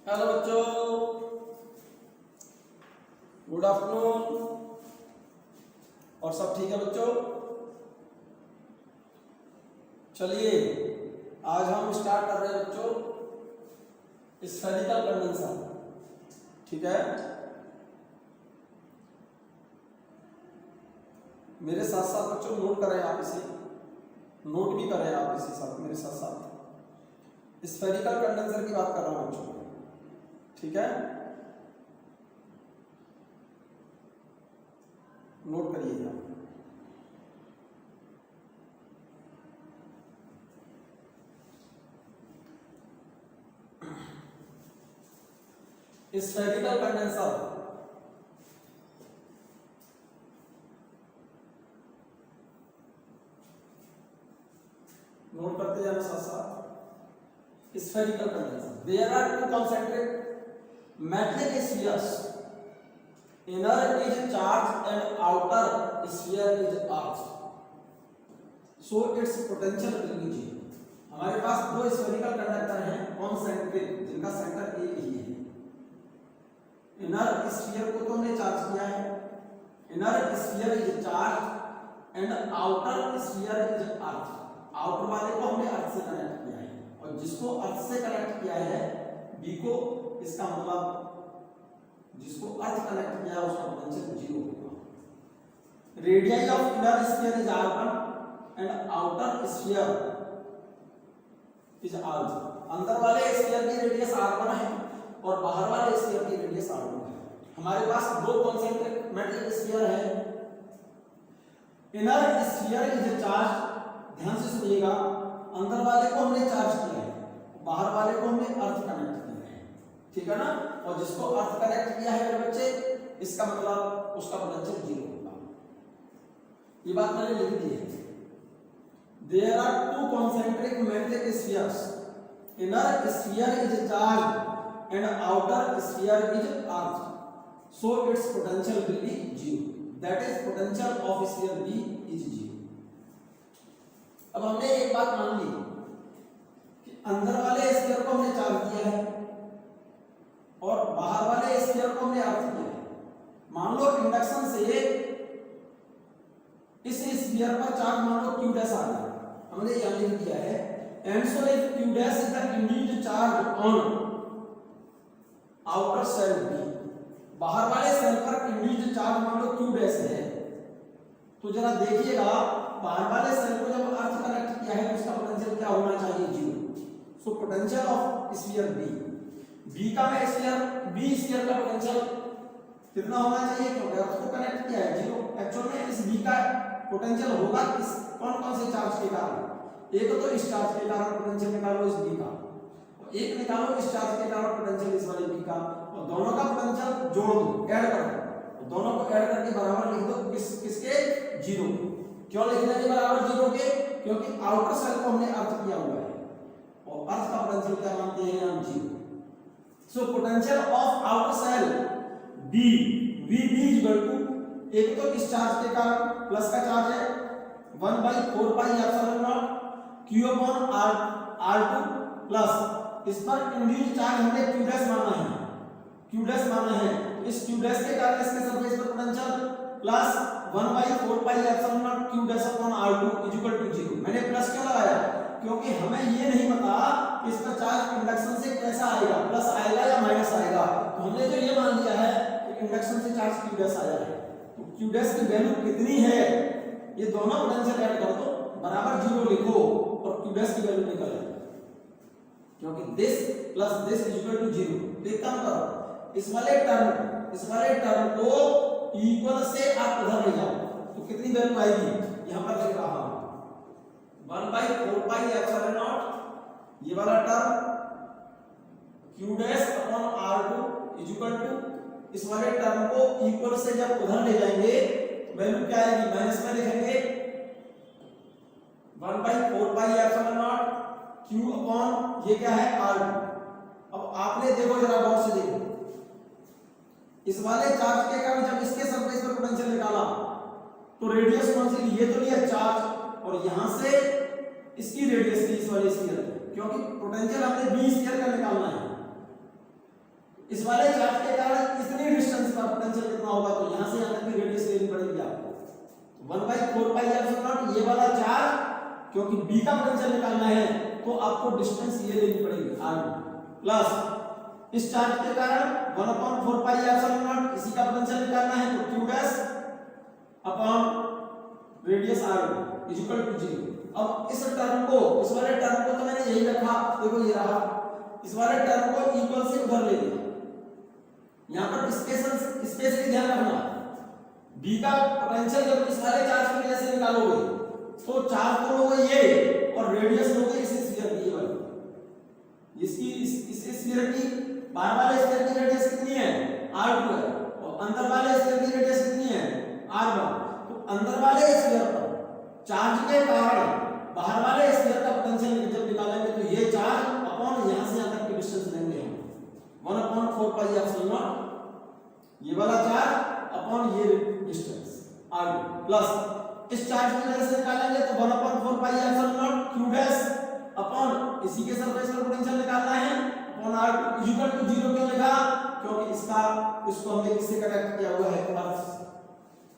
Hello बच्चों, good afternoon. और सब ठीक है बच्चों? चलिए आज हम स्टार्ट कर रहे हैं बच्चों स्फेरिकल कंडेंसर। ठीक है, मेरे साथ साथ बच्चों नोट करें आप इसे, नोट भी करें आप इसे साथ मेरे साथ साथ। स्फेरिकल कंडेंसर की बात कर रहा हूं बच्चों, ठीक है, नोट करिएगा। स्फेरिकल कंडेंसर नोट करते जाना साथ साथ। Spherical condenser, there are two concentric metallic spheres, inner is charged and outer sphere is charged, so its potential will be zero। हमारे पास दो स्फेरिकल कंडक्टर हैं कॉन्सेंट्रिक, जिनका सेंटर एक ही है। इनर स्फीयर को तो हमने चार्ज किया है, inner sphere is charge and outer sphere is earth. Outer वाले को हमने अर्थ से कनेक्ट किया है, और जिसको अर्थ से कनेक्ट किया है बी को, इसका मतलब जिसको अर्थ कनेक्ट किया है उसका पोटेंशियल जीरो होगा। Radius of inner sphere is r1 and outer sphere is r2। अंदर वाले स्फीयर की रेडियस r1 है और बाहर वाले स्फीयर की रेडियस r2 है। हमारे पास दो कॉन्सेंट्रिक मेटल स्फीयर है। इनर स्फीयर इज चार्ज, ध्यान से सुनिएगा, अंदर वाले को हमने चार्ज किया है, बाहर वाले को हमने अर्थ कनेक्ट किया है, ठीक है ना। और जिसको अर्थ कनेक्ट किया है मेरे बच्चे, इसका मतलब उसका पोटेंशियल जीरो होगा। ये बात मैंने लिख दी है। There are two concentric metallic spheres, inner sphere is charge and outer sphere is earth, so its potential will be zero. That is potential of sphere B is zero. अब हमने एक बात मान ली कि अंदर वाले स्फीयर को हमने चार्ज किया है और बाहर वाले स्फीयर को हमने अर्थ किया है। मान लो इंडक्शन से इस स्फीयर पर चार्ज मान लो q डैश आ गया, हमने यहां लिख दिया है, and so if q dash is the induced charge on outer shell b, बाहर वाले सेल पर इंड्यूस्ड चार्ज मान लो q डैश है, तो जरा देखिएगा बाहर वाले सेल को जब अर्थ कनेक्ट किया है तो उसका पोटेंशियल क्या होना चाहिए? Zero. So potential of sphere B का मैं स्फीयर बी स्फीयर का पोटेंशियल कितना होना चाहिए? क्योंकि अर्थ को कनेक्ट किया है, जीरो। एक्चुअल में इस बी का पोटेंशियल होगा किस कौन कौन से चार्ज के कारण? एक तो इस चार्ज के कारण पोटेंशियल निकालो इस बी का, और एक निकालो इस चार्ज के कारण पोटेंशियल इस वाले बी का, और दोनों का पोटेंशियल जोड़ दो, ऐड कर दो, दोनों को ऐड करके बराबर लिख दो किसके? जीरो। क्यों लिखना है बराबर जीरो के? क्योंकि आउटर सेल को हमने अर्थ किया हुआ है और अर्थ का पोटेंशियल क्या मानते हैं हम? Zero. So potential of outer shell B is equal to, एक तो इस चार्ज के कारण प्लस का चार्ज है 1/4 pi epsilon naught q upon r2 plus इस पर इंड्यूस्ड चार्ज हमने q डैश माना है, q डैश माना है, इस q डैश के कारण इसके सरफेस पर potential plus 1/4 pi epsilon naught q dash upon r2 is equal to 0। मैंने प्लस क्यों लगाया? क्योंकि हमें ये नहीं पता कि इसका चार्ज इंडक्शन से कैसा आएगा, प्लस आएगा या माइनस आएगा। तो हमने जो ये मान लिया है कि इंडक्शन से चार्ज q डैश आया है, तो q डैश की वैल्यू कितनी है ये दोनों पोटेंशियल ऐड कर दो, बराबर जीरो लिखो और q डैश की वैल्यू निकल आएगी, क्योंकि this plus this is equal to 0। तो एक काम करो, इस वाले टर्म को इक्वल से आप उधर ले जाओ, तो कितनी वैल्यू आएगी? यहां पर लिख रहा हूं 1/4 पाई एप्सिलॉन नॉट, ये वाला term q dash upon r2 is equal to, इस वाले टर्म को इक्वल से जब उधर ले जाएंगे तो वैल्यू क्या आएगी? माइनस में लिखेंगे 1/4 pi epsilon naught q upon ये क्या है? r2। अब आपने देखो जरा गौर से देखो, इस वाले चार्ज के कारण जब इसके सरफेस पर पोटेंशियल निकाला तो रेडियस कौन सी ली? ये तो लिया चार्ज, और यहां से इसकी रेडियस थी इस वाले स्फीयर, क्योंकि पोटेंशियल हमने बी स्फीयर का निकालना है। इस वाले चार्ज के कारण इतनी डिस्टेंस पर पोटेंशियल कितना होगा, तो यहां से यहां तक की रेडियस लेनी पड़ेगी आपको। 1/4πε0 ये वाला चार्ज, क्योंकि b का पोटेंशियल निकालना है तो आपको डिस्टेंस ये लेनी पड़ेगी r प्लस इस चार्ज के कारण 1/4πε0 इसी का पोटेंशियल निकालना है तो q dash upon radius r is equal to 0। अब इस टर्म को, इस वाले टर्म को तो मैंने यही रखा, देखो ये रहा, इस वाले टर्म को इक्वल से उधर ले लिया। यहां पर स्पेशली ध्यान रखना, b का पोटेंशियल जब इस वाले चार्ज की वजह से निकालोगे तो चार्ज तो लोगे ये और रेडियस लोगे इस स्फीयर की वाली, इसकी इस स्फीयर की बाहर वाले स्फीयर की रेडियस कितनी है r2 है और अंदर वाले स्फीयर की रेडियस कितनी है r1। तो अंदर वाले स्फीयर पर चार्ज के कारण बाहर वाले स्फीयर का पोटेंशियल जब निकालेंगे तो ये चार्ज अपॉन यहां से यहां तक की डिस्टेंस लेंगे हम 1/4πε0 ये वाला चार्ज अपॉन ये डिस्टेंस r प्लस इस चार्ज की वजह से निकालेंगे तो 1/4πε0 q डैश अपॉन इसी के सरफेस पर पोटेंशियल निकालना है अपॉन r इक्वल टू 0 क्यों लिखा, क्योंकि इसको हमने किससे कनेक्ट किया हुआ है अर्थ।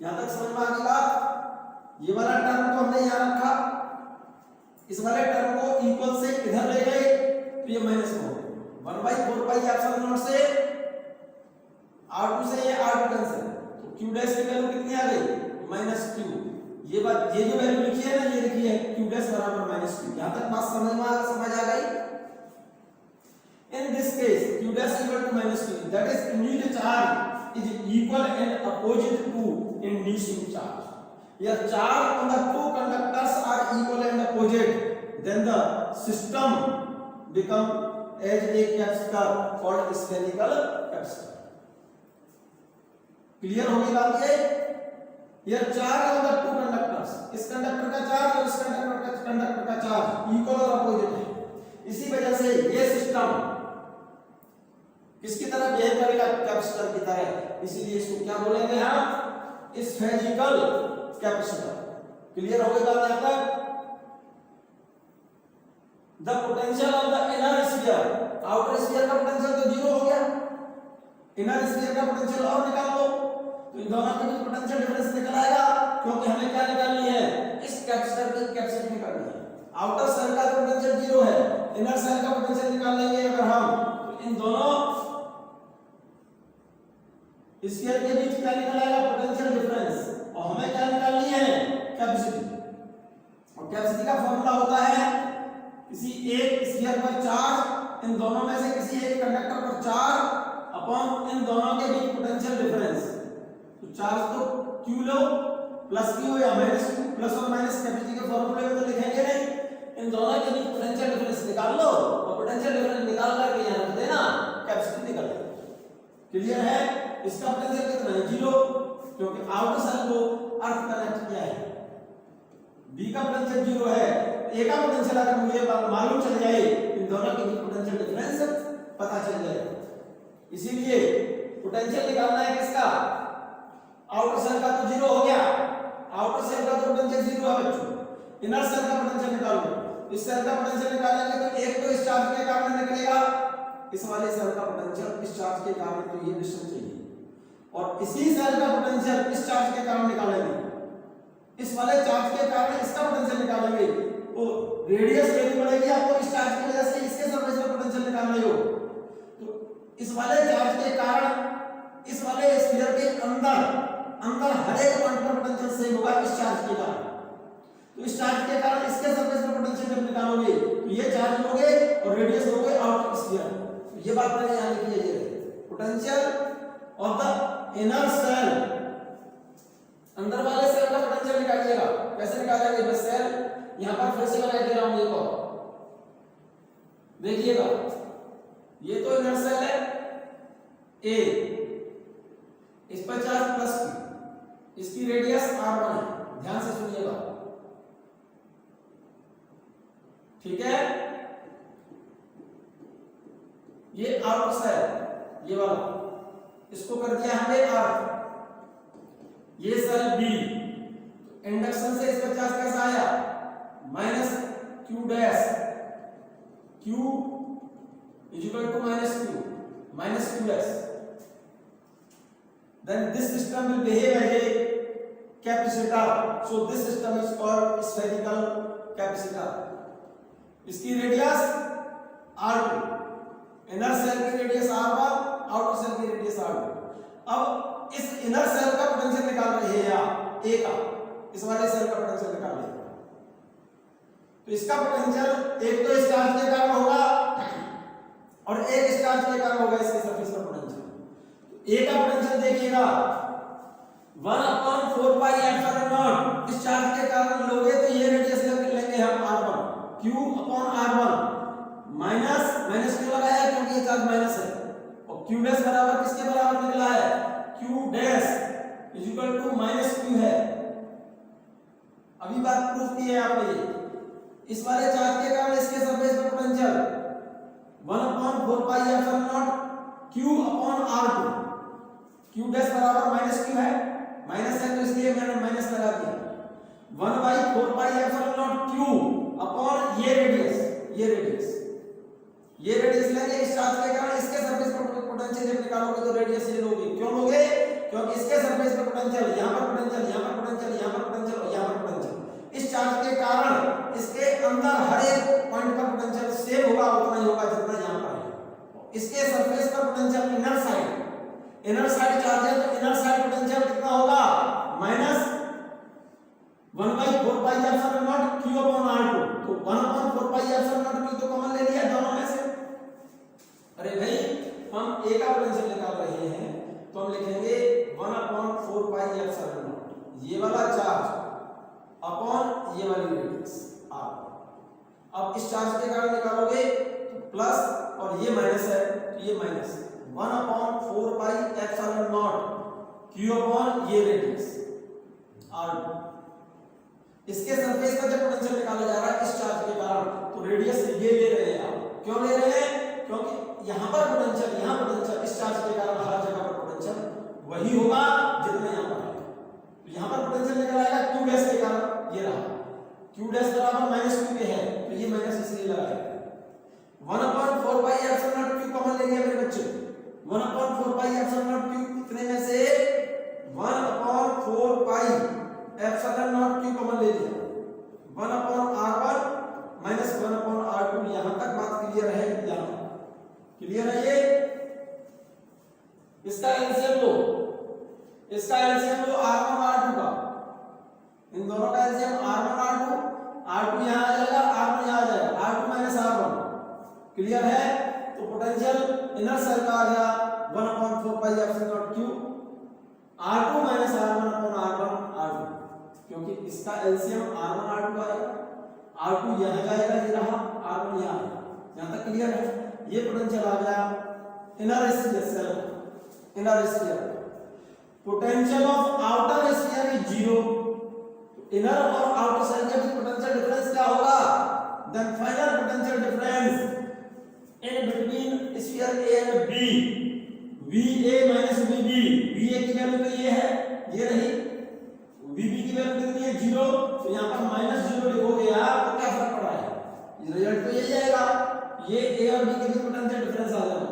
यहां तक समझ में आ गई बात। ये वाला टर्म को हमने यहां रखा, इस वाले टर्म को इक्वल से इधर ले गए तो ये माइनस हो गया 1/4πε0 से r2 से ये r2 कैंसिल तो q डैश की वैल्यू कितनी आ गई -q। ये बात, ये जो वैल्यू लिखी है ना, ये लिखी है q डैश बराबर -q। यहां तक बात समझ आ गई। In this case q dash equal to -q, that is induced charge is equal and opposite to inducing charge. Here charge on the two conductors are equal and opposite, then the system become as a capacitor called spherical capacitor. Clear हो गई बात ये? Here charge on the two conductors, इस conductor का charge और इस conductor का charge equal और अपोजिट है। इसी वजह से ये सिस्टम किसकी तरह बिहेव करेगा, कैपेसिटर की तरह, इसीलिए इसको क्या बोलेंगे हम, स्फेरिकल कैपेसिटर। क्लियर हो गई बात यहां तक। The potential of the inner sphere, outer sphere का पोटेंशियल तो 0 हो गया, इनर स्फीयर का पोटेंशियल और निकाल लो तो इन दोनों के बीच पोटेंशियल डिफरेंस निकल आएगा, क्योंकि हमें क्या निकालनी है, इस कैपेसिटर की कैपेसिटी निकालनी है। आउटर सेल का पोटेंशियल 0 है, इनर सेल का पोटेंशियल निकाल लेंगे अगर हम, तो इन दोनों स्फीयर के बीच क्या निकल आएगा, पोटेंशियल डिफरेंस, और हमें क्या निकालनी है, कैपेसिटी। और कैपेसिटी का फॉर्मूला होता है किसी एक स्फीयर पर चार्ज, इन दोनों में से किसी एक कंडक्टर पर चार्ज अपॉन इन दोनों के बीच पोटेंशियल डिफरेंस। तो चार्ज तो q लो प्लस q या माइनस q, प्लस और माइनस कैपेसिटी के फॉर्मूले में तो लिखेंगे नहीं, इन दोनों के बीच पोटेंशियल डिफरेंस निकाल लो और पोटेंशियल डिफरेंस निकाल करके यहां रख देना, कैपेसिटी निकल जाएगी। क्लियर है? इसका पोटेंशियल कितना है, 0, क्योंकि आउटर सेल को अर्थ कनेक्ट किया है। b का पोटेंशियल 0 है, a का पोटेंशियल अगर मुझे मालूम चल जाए, इन दोनों के बीच पोटेंशियल डिफरेंस पता चल जाए। इसीलिए पोटेंशियल निकालना है किसका, आउटर सेल का तो 0 हो गया, आउटर सेल का तो पोटेंशियल 0 है बच्चों, इनर सेल का पोटेंशियल निकालो। इस सेल का पोटेंशियल निकालेंगे तो एक तो इस चार्ज के कारण निकलेगा, इस वाले सेल का पोटेंशियल इस चार्ज के कारण, तो ये डिस्टेंस चाहिए, और इसी सेल का पोटेंशियल इस चार्ज के कारण निकालेंगे, इस वाले चार्ज के कारण इसका पोटेंशियल निकालेंगे, तो रेडियस लेनी पड़ेगी आपको इस चार्ज की वजह से, इसके सरफेस पर पोटेंशियल निकालना हो, तो इस वाले चार्ज के कारण इस वाले स्फीयर के अंदर हर एक पॉइंट पर पोटेंशियल सेम होगा इस चार्ज के कारण। तो इस चार्ज के कारण इसके सरफेस पर पोटेंशियल जब निकालोगे तो ये चार्ज लोगे और रेडियस लोगे आउटर स्फीयर। ये बात मैंने यहां लिखी है, ये potential of the inner shell, अंदर वाले सेल का पोटेंशियल निकालिएगा। कैसे निकालेंगे, बस सेल यहां पर फिर से बना दे रहा हूं, देखो देखिएगा, ये तो इनर सेल है ए, इस पर चार्ज प्लस q, इसकी रेडियस r1 है, ध्यान से सुनिएगा, ठीक है। ये आउटर सेल, ये वाला, इसको कर दिया हमने r, ये सेल b, इंडक्शन से इसका चार्ज कैसा आया, -q dash, q equal to -q, minus qs. Then this system will behave as a capacitor. So this system is called spherical capacitor. इसकी रेडियस r2, इनर सेल की radius r1, outer shell की radius r2. अब इस inner cell का potential निकाल रहे हैं आप a का, इस वाले सेल का पोटेंशियल निकाल रहे हैं. तो इसका पोटेंशियल एक तो इस चार्ज के कारण होगा और एक इस चार्ज के कारण होगा इसके सरफेस का पोटेंशियल. ए का पोटेंशियल देखिएगा 1/4 पाई एप्सिलॉन नॉट. इस चार्ज के कारण लोगे तो ये रेडियस लेंगे हम r1, q/r1 माइनस माइनस क्यों लगाया है क्योंकि ये चार्ज माइनस है. और q डैश बराबर किसके बराबर निकला है, q dash equal to minus q है. अभी बात प्रूफ की है आपने. इस वाले चार्ज के कारण इसके सरफेस पर potential 1/4 pi epsilon not q/r2. q dash बराबर माइनस q है, माइनस है तो इसलिए मैंने माइनस लगा दिया. 1/4 pi epsilon naught q upon ये रेडियस लेंगे इस चार्ज के कारण इसके सरफेस पर पोटेंशियल जब निकालोगे तो रेडियस ये लोगे. क्यों लोगे, क्योंकि इसके सरफेस पर पोटेंशियल, यहां पर पोटेंशियल, यहां पर पोटेंशियल, यहां पर पोटेंशियल और यहां पर पोटेंशियल. इस चार्ज के कारण इसके अंदर हर एक पॉइंट पर पोटेंशियल सेम होगा, उतना ही होगा जितना यहां पर है. इसके सरफेस पर पोटेंशियल इनर साइड चार्ज है तो इनर साइड पोटेंशियल कितना होगा, minus 1/4 pi epsilon not q/r2. तो 1/4 पाई एप्सिलॉन नॉट q तो कॉमन ले लिया दोनों में से. अरे भाई हम a का पोटेंशियल निकाल रहे हैं तो हम लिखेंगे 1/4 पाई एप्सिलॉन नॉट ये वाला चार्ज अपॉन ये वाली रेडियस r. अब इस चार्ज के कारण निकालोगे तो प्लस और ये माइनस है तो ये minus 1/4 pi epsilon naught q upon ये रेडियस r. इसके सरफेस का जब पोटेंशियल निकाला जा रहा है इस चार्ज के कारण तो रेडियस ये ले रहे हैं आप. क्यों ले रहे हैं, क्योंकि यहां पर पोटेंशियल, यहां पोटेंशियल, इस चार्ज के कारण हर जगह पर पोटेंशियल वही होगा जितना यहां पर है. तो यहां पर पोटेंशियल निकल आएगा q डैश के कारण, ये रहा q डैश बराबर माइनस q पे है तो ये माइनस इसलिए लगाया. 1/4 pi epsilon naught q common ले लिया मेरे बच्चे. 1/4 पाई एप्सिलॉन नॉट q कितने में से 1/4 pi epsilon naught q common ले लिया. 1/r1 minus 1/r2. यहां तक बात क्लियर है, यहां क्लियर है ये. इसका एलसीएम लो, r1 r2 का, इन दोनों का एलसीएम r1 r2 यहां आ जाएगा, r1 यहां आ जाएगा, r2 माइनस r1. क्लियर है. तो पोटेंशियल इनर सेल का आ गया 1/4 pi epsilon naught q r2 minus r1 r2, क्योंकि इसका एलसीएम r1 r2 आएगा, r2 यहां जाएगा, ये रहा r1 यहां. यहां तक क्लियर है. ये पोटेंशियल आ गया inner sphere. Potential of outer sphere is 0. Inner और आउटर सेल के बीच पोटेंशियल डिफरेंस क्या होगा, then final potential difference in between sphere A and B, VA minus VB. VA की वैल्यू तो ये है, ये रही. VB की वैल्यू कितनी है 0. तो यहां पर -0 लिखोगे आप तो क्या फर्क पड़ रहा है, रिजल्ट तो यही आएगा. ये A और B के बीच पोटेंशियल डिफरेंस आ जाएगा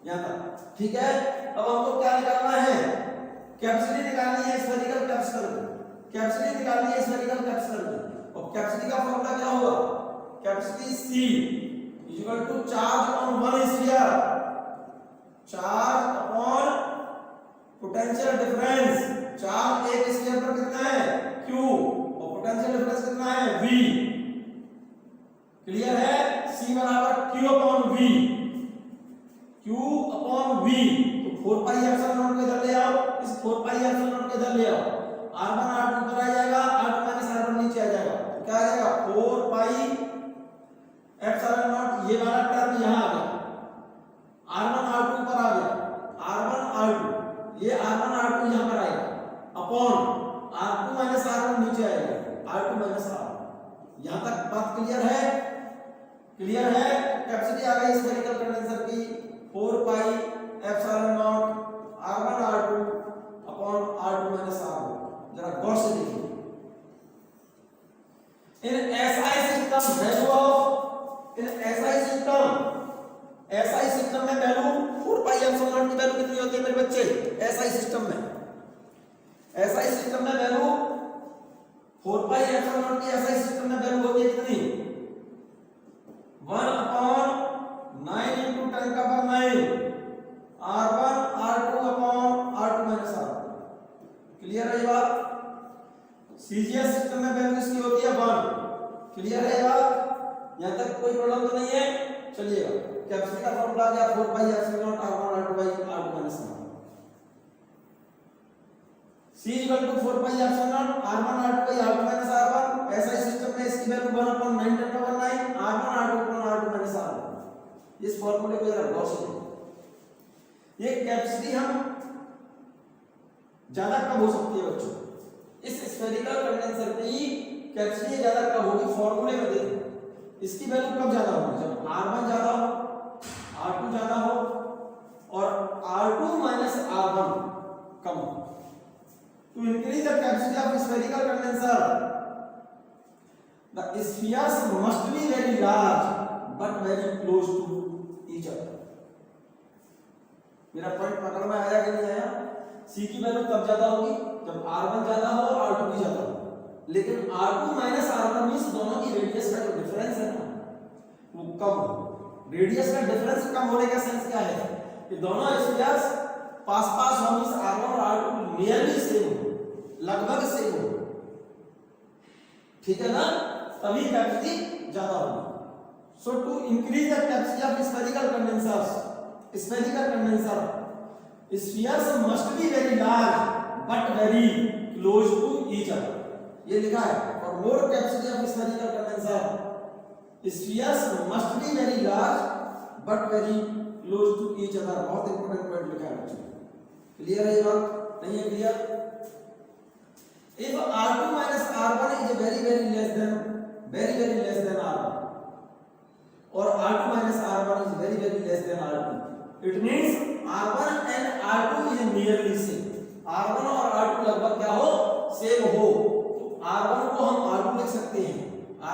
यहां तक. ठीक है. अब हमको क्या निकालना है, कैपेसिटी निकालनी है स्फेरिकल कैपेसिटर की. कैपेसिटी निकालनी है स्फेरिकल कैपेसिटर की. और कैपेसिटी का फार्मूला क्या होगा, capacity C equal to charge on one sphere, charge upon potential difference. Charge एक स्फीयर पर कितना है q और पोटेंशियल डिफरेंस कितना है v. क्लियर है. c बराबर q अपॉन v. तो 4 पाई एप्सिलॉन नॉट को इधर ले आओ, इस 4 पाई एप्सिलॉन नॉट को इधर ले आओ. r1 r2 ऊपर आ जाएगा, r2 माइनस r1 नीचे आ जाएगा. तो क्या आ जाएगा 4 पाई एप्सिलॉन नॉट. ये वाला टर्म यहां आ गया, r1 r2 ऊपर आ गया, r1 r2, ये r1 r2 यहां पर आएगा अपॉन r2 माइनस r1 नीचे आएगा, r2 माइनस r1. यहां तक बात क्लियर है. कैपेसिटी आ गई स्फेरिकल कंडेंसर की 4 pi epsilon not r1 r2 upon r2 minus r1. जरा गौर से देखिए. इन SI system value of, in SI system में वैल्यू 4 पाई एप्सिलॉन नॉट की वैल्यू कितनी होती है मेरे बच्चे एसआई सिस्टम में? एसआई सिस्टम में वैल्यू 4 पाई एप्सिलॉन नॉट की एसआई सिस्टम में वैल्यू होती है कितनी? 1/9 into 10 का power 9 r1 r2 upon r2 minus r1। Clear है ये बात? सीजीएस सिस्टम में वैल्यू इसकी होती है 1। क्लियर है ये बात? यहां तक कोई प्रॉब्लम तो नहीं है? चलिएगा कैपेसिटी का फॉर्मूला आ गया 4 pi epsilon not r1 r2 by r2 minus r1। C equal to 4 pi epsilon naught r1 r2 by r2 minus r1। ऐसा सिस्टम में इसकी value 1/9 10 to 9 r1 r2 upon r2 minus r1। इस फार्मूले को जरा गौर से देखो। ये कैपेसिटी हम ज्यादा कब हो सकती है बच्चों? इस स्फेरिकल कंडेंसर की कैपेसिटी ज्यादा कब होगी? फार्मूले में देखो इसकी वैल्यू कब ज्यादा होगी? जब r1 ज्यादा हो, r2 ज्यादा हो और r2 minus r1 कम हो। To increase the capacity of spherical condenser, the spheres must be very large but very close to each other। मेरा पॉइंट पकड़ में आया कि नहीं आया? C की वैल्यू तब ज्यादा होगी जब R1 ज्यादा हो और R2 भी ज्यादा हो, लेकिन R2 minus R1 मींस दोनों की रेडियस का जो डिफरेंस है ना वो कम हो। रेडियस का डिफरेंस कम होने का सेंस क्या है कि दोनों स्फीयर्स पास पास हो, मींस R1 और R2 नियरली सेम हो, लगभग सेम हो। ठीक है ना? तभी कैपेसिटी ज्यादा होगी। So to increase the capacity of spherical condensers, spherical condenser spheres must be very large but very close to each other. ये लिखा है for more capacity of spherical condenser spheres must be very large but very close to each other. बहुत important point लिखा है बच्चों। Clear है ये बात? नहीं है clear? If R2 minus R1 is very less than R1 or R2 minus R1 is very less than R2, it means R1 and R2 is nearly same। R1 और R2 लगभग क्या हो? सेम हो। तो R1 को हम R2 लिख सकते हैं,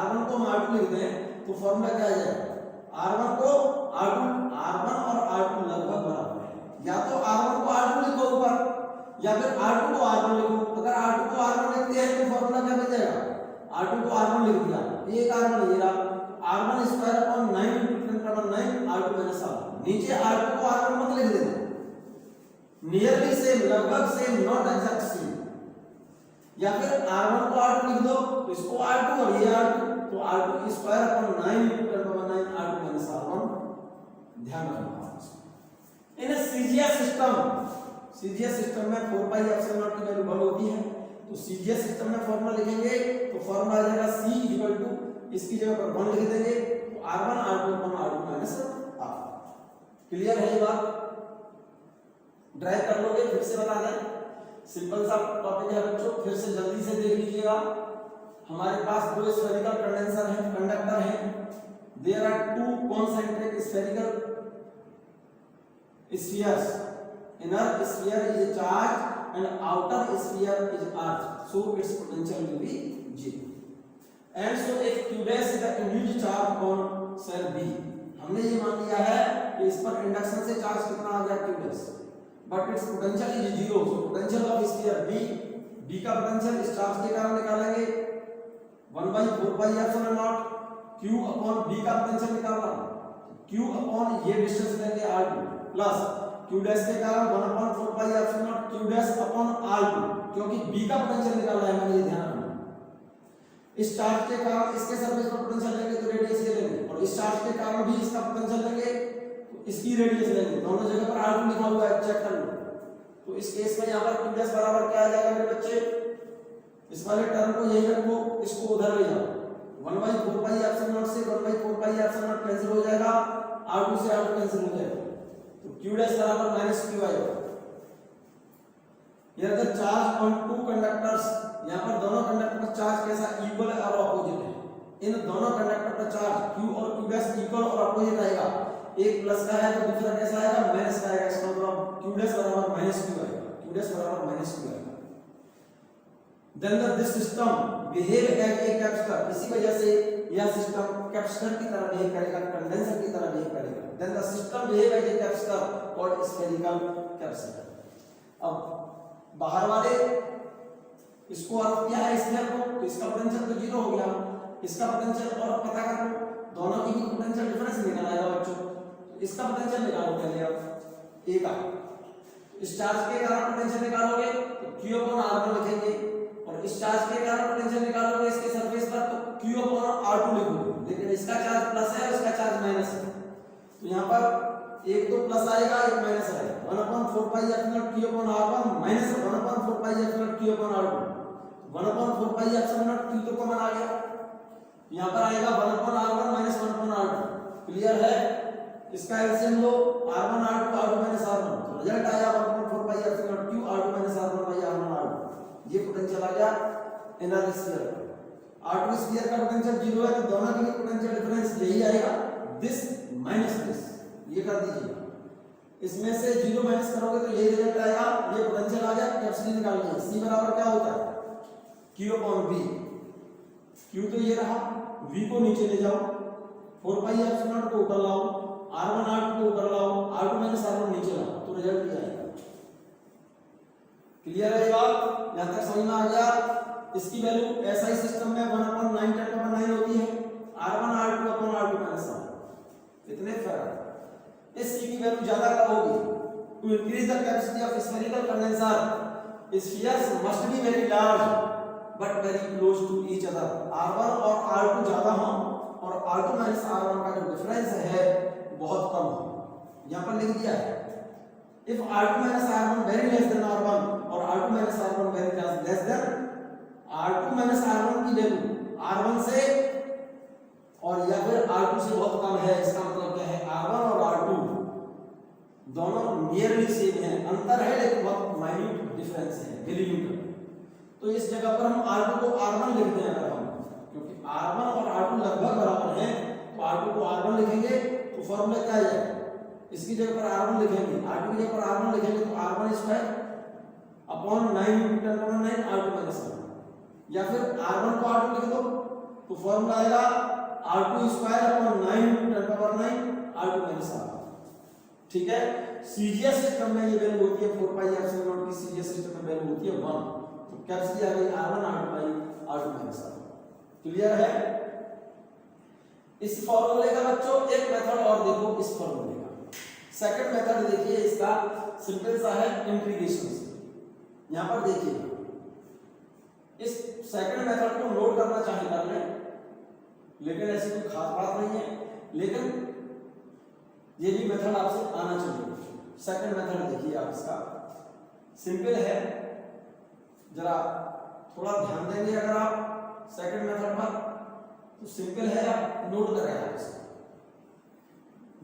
R1 को हम R2 लिख दें तो फॉर्मूला क्या आ जाएगा? R1 को R2, R1 और R2 लगभग बराबर है। या तो R1 को R2 लिखो ऊपर या फिर R2 को R1 लिखो। अगर R2 को R1 लिखते हैं तो फॉर्मूला क्या बन जाएगा? R2 को R1 लिख दिया, एक R1 ये रहा R1 स्क्वायर अपॉन 9 into 10 का पावर 9 R2 minus R1। नीचे R2 को R1 मत लिख देना, नियरली सेम, लगभग सेम, नॉट एग्जैक्ट सेम। या फिर R1 को R2 लिख दो तो इसको R2 और ये R2, तो R2 स्क्वायर अपॉन 9 into 10 का पावर 9 R2 minus R1। ध्यान रखना। इन सीजीएस सिस्टम में 4 पाई एप्सिलॉन नॉट की वैल्यू 1 होती है। तो सीजीएस सिस्टम में फॉर्मूला लिखेंगे तो फॉर्मूला आ जाएगा C इक्वल टू इसकी जगह पर 1 लिख देंगे तो R1 R2 upon R2 minus R। Clear है ये बात? ड्राइव कर लोगे? फिर से बता दें, सिंपल सा टॉपिक है बच्चों, फिर से जल्दी से देख लीजिएगा। हमारे पास दो स्फेरिकल कंडेंसर है, कंडक्टर है। There are two concentric spherical spheres। Inner sphere is charged and outer sphere is earth, so its potential will be 0। And so if Q dash is the induced charge on cell B, हमने ये मान लिया है कि इस पर induction से charge कितना आ गया Q dash, but its potential is 0। so potential of sphere B का पोटेंशियल इस चार्ज के कारण निकालेंगे 1/4 pi epsilon naught Q upon B का पोटेंशियल निकालना, Q अपॉन ये डिस्टेंस लेंगे R2 प्लस Q डैश के कारण 1/4 pi epsilon naught Q dash upon R2, क्योंकि B का पोटेंशियल निकालना है, मैंने ये ध्यान रखना। इस चार्ज के कारण इसके सरफेस पर पोटेंशियल लेंगे तो रेडियस ये लेंगे, और इस चार्ज के कारण भी इसका पोटेंशियल लेंगे तो इसकी रेडियस लेंगे। दोनों जगह पर R2 लिखा हुआ है, चेक कर लो। तो इस केस में यहां पर Q डैश बराबर क्या आ जाएगा मेरे बच्चे? इस वाले टर्म को यही रखो, इसको उधर ले जाओ। 1/4 पाई एप्सिलॉन नॉट से 1/4 पाई एप्सिलॉन नॉट कैंसिल हो जाएगा, R2 से R2 कैंसिल हो जाएगा, तो Q डैश बराबर -Q आएगा। Here the charge on two conductors, यहाँ पर दोनों कंडक्टर का चार्ज कैसा? इक्वल और अपोजिट है। इन दोनों कंडक्टर का चार्ज Q और Q डैश इक्वल और अपोजिट आएगा। एक प्लस का है तो दूसरा कैसा आएगा? माइनस का आएगा। इसका मतलब Q डैश बराबर -Q आएगा, Q डैश बराबर -Q आएगा। Then this system behave as a capacitor, इसी वजह से यह सिस्टम कैपेसिटर की तरह बिहेव करेगा, कंडेंसर की तरह बिहेव करेगा। Then the system system behave as a capacitor called spherical capacitor. अब बाहर वाले इसको अर्थ क्या है स्फीयर को, तो इसका पोटेंशियल तो जीरो हो गया, इसका पोटेंशियल और पता कर लो, दोनों की भी पोटेंशियल डिफरेंस निकल आएगा बच्चों। तो इसका पोटेंशियल निकालो पहले आप ए का, इस चार्ज के कारण पोटेंशियल निकालोगे तो q अपॉन r1 लिखेंगे, और इस चार्ज के कारण पोटेंशियल निकालोगे इसके सरफेस पर तो q अपॉन r2 लिखोगे, लेकिन इसका चार्ज प्लस है और इसका चार्ज माइनस है, तो यहाँ पर एक तो प्लस आएगा एक माइनस आएगा, 1/4 pi epsilon q upon r1 minus 1/4 pi epsilon q upon r2, 1/4 pi epsilon q तो कॉमन आ गया, यहाँ पर आएगा 1/r1 माइनस 1/r2, क्लियर है। इसका एलसीएम लो r1 r2 r2 minus r1, तो रिजल्ट आया 1/4 pi epsilon q r2 minus r1 by r1 r2, ये पोटेंशियल आ गया इनर स्फीयर का। r2 स्फीयर का पोटेंशियल 0 है, तो दोनों के लिए पोटेंशियल डिफरेंस यही आएगा, दिस माइनस दिस, ये कर दीजिए, इसमें से 0 माइनस करोगे तो यही रिजल्ट आएगा, ये पोटेंशियल आ गया, कैपेसिटी निकालनी है, c बराबर क्या होता है q अपॉन v, q तो ये रहा, v को नीचे ले जाओ, 4 पाई एप्सिलॉन को ऊपर लाओ, r1 r2 को ऊपर लाओ, r2 माइनस r1 नीचे लाओ, तो रिजल्ट ये आएगा। क्लियर है बात, यहां तक समझ में आ गया। इसकी वैल्यू एसआई सिस्टम में 1/9 10⁹ होती है, r1 r2 upon r2 minus r1, इतने फर्क। इस c की वैल्यू ज्यादा कब होगी, to increase the capacity of spherical condenser spheres must be very large but very close to each other, r1 और r2 ज्यादा हो और r2 माइनस r1 का जो डिफरेंस है बहुत कम हो, यहां पर लिख दिया है if r2 minus r1 very less than r1 और r2 minus r1 very less than r2 minus r1 की वैल्यू r1 से और या फिर r2 से बहुत कम है, इसका मतलब क्या है r1 और r2 दोनों नियरली सेम है, अंतर है लेकिन बहुत माइन्यूट डिफरेंस है, मिलीमीटर। तो इस जगह पर हम r2 को r1 लिखते हैं, अगर हम क्योंकि r1 और r2 लगभग बराबर हैं तो r2 को r1 लिखेंगे, तो फॉर्मूला क्या है, इसकी जगह पर r1 लिखेंगे, r2 की जगह पर r1 लिखेंगे तो r1 square upon 9 * 10⁹ r2 minus r1, या फिर r1 को r2 लिख दो तो फॉर्मूला आएगा r2 square upon 9 * 10⁹ r2 minus r1। ठीक है, सीजीएस सिस्टम में ये वैल्यू होती है 4 पाई एप्सिलॉन नॉट की, सीजीएस सिस्टम में वैल्यू होती है 1, तो कैपेसिटी आ गई r1 r2 by r2 minus r1। Clear है। इस फॉर्मूले का बच्चों एक मेथड और देखो, इस फॉर्मूले का सेकंड मेथड देखिए, इसका सिंपल सा है इंटीग्रेशन से। यहां पर देखिए इस सेकंड मेथड को नोट करना चाहे कर लें, लेकिन ऐसी कोई खास बात नहीं है, लेकिन ये भी मेथड आपसे आना चाहिए। सेकंड मेथड देखिए आप, इसका सिंपल है, जरा थोड़ा ध्यान देंगे अगर आप सेकंड मेथड पर, तो सिंपल है, आप नोट कर रहे हैं इसको,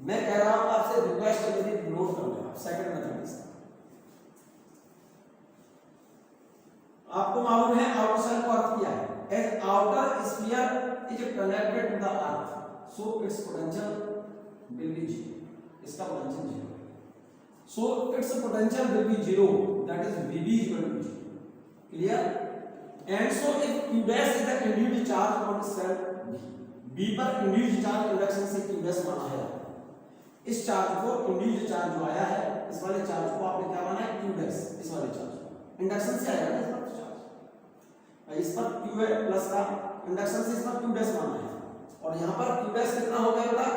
मैं कह रहा हूं आपसे रिक्वेस्ट है मेरी, नोट कर लें आप सेकंड मेथड इसका। आपको मालूम है आउटर सेल का अर्थ क्या है, as outer sphere is connected to the earth so its potential will be zero, इसका potential zero, so its potential will be zero, that is Vb equal to zero. Clear. And so if q dash is the induced charge on shell B पर induced charge induction से q dash माना है, इस charge को induced charge जो आया है, इस वाले चार्ज को आपने क्या माना है q डैश, इस वाले चार्ज इंडक्शन से आएगा ना, इस पर q है प्लस का इंडक्शन से इस पर q डैश माना है, और यहां पर q डैश कितना हो गया बेटा,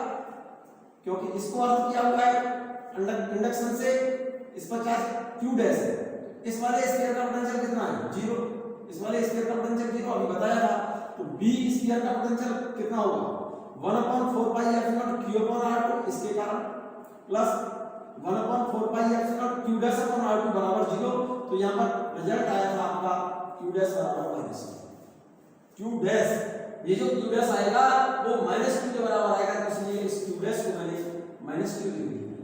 क्योंकि इसको अर्थ किया हुआ है इंडक्शन से, इस पर चार्ज q डैश है, इस वाले स्फीयर का पोटेंशियल कितना है जीरो, इस वाले स्फीयर का पोटेंशियल जीरो अभी बताया था, तो b स्फीयर का पोटेंशियल कितना होगा 1/4 pi epsilon q upon r2 इसके कारण plus 1/4 pi epsilon q dash upon r2 बराबर जीरो, तो यहां पर रिजल्ट आया था आपका q डैश बराबर माइनस q डैश, ये जो q डैश आएगा वो माइनस q के बराबर आएगा, तो इसलिए इस q डैश को मैंने माइनस q लिख दिया,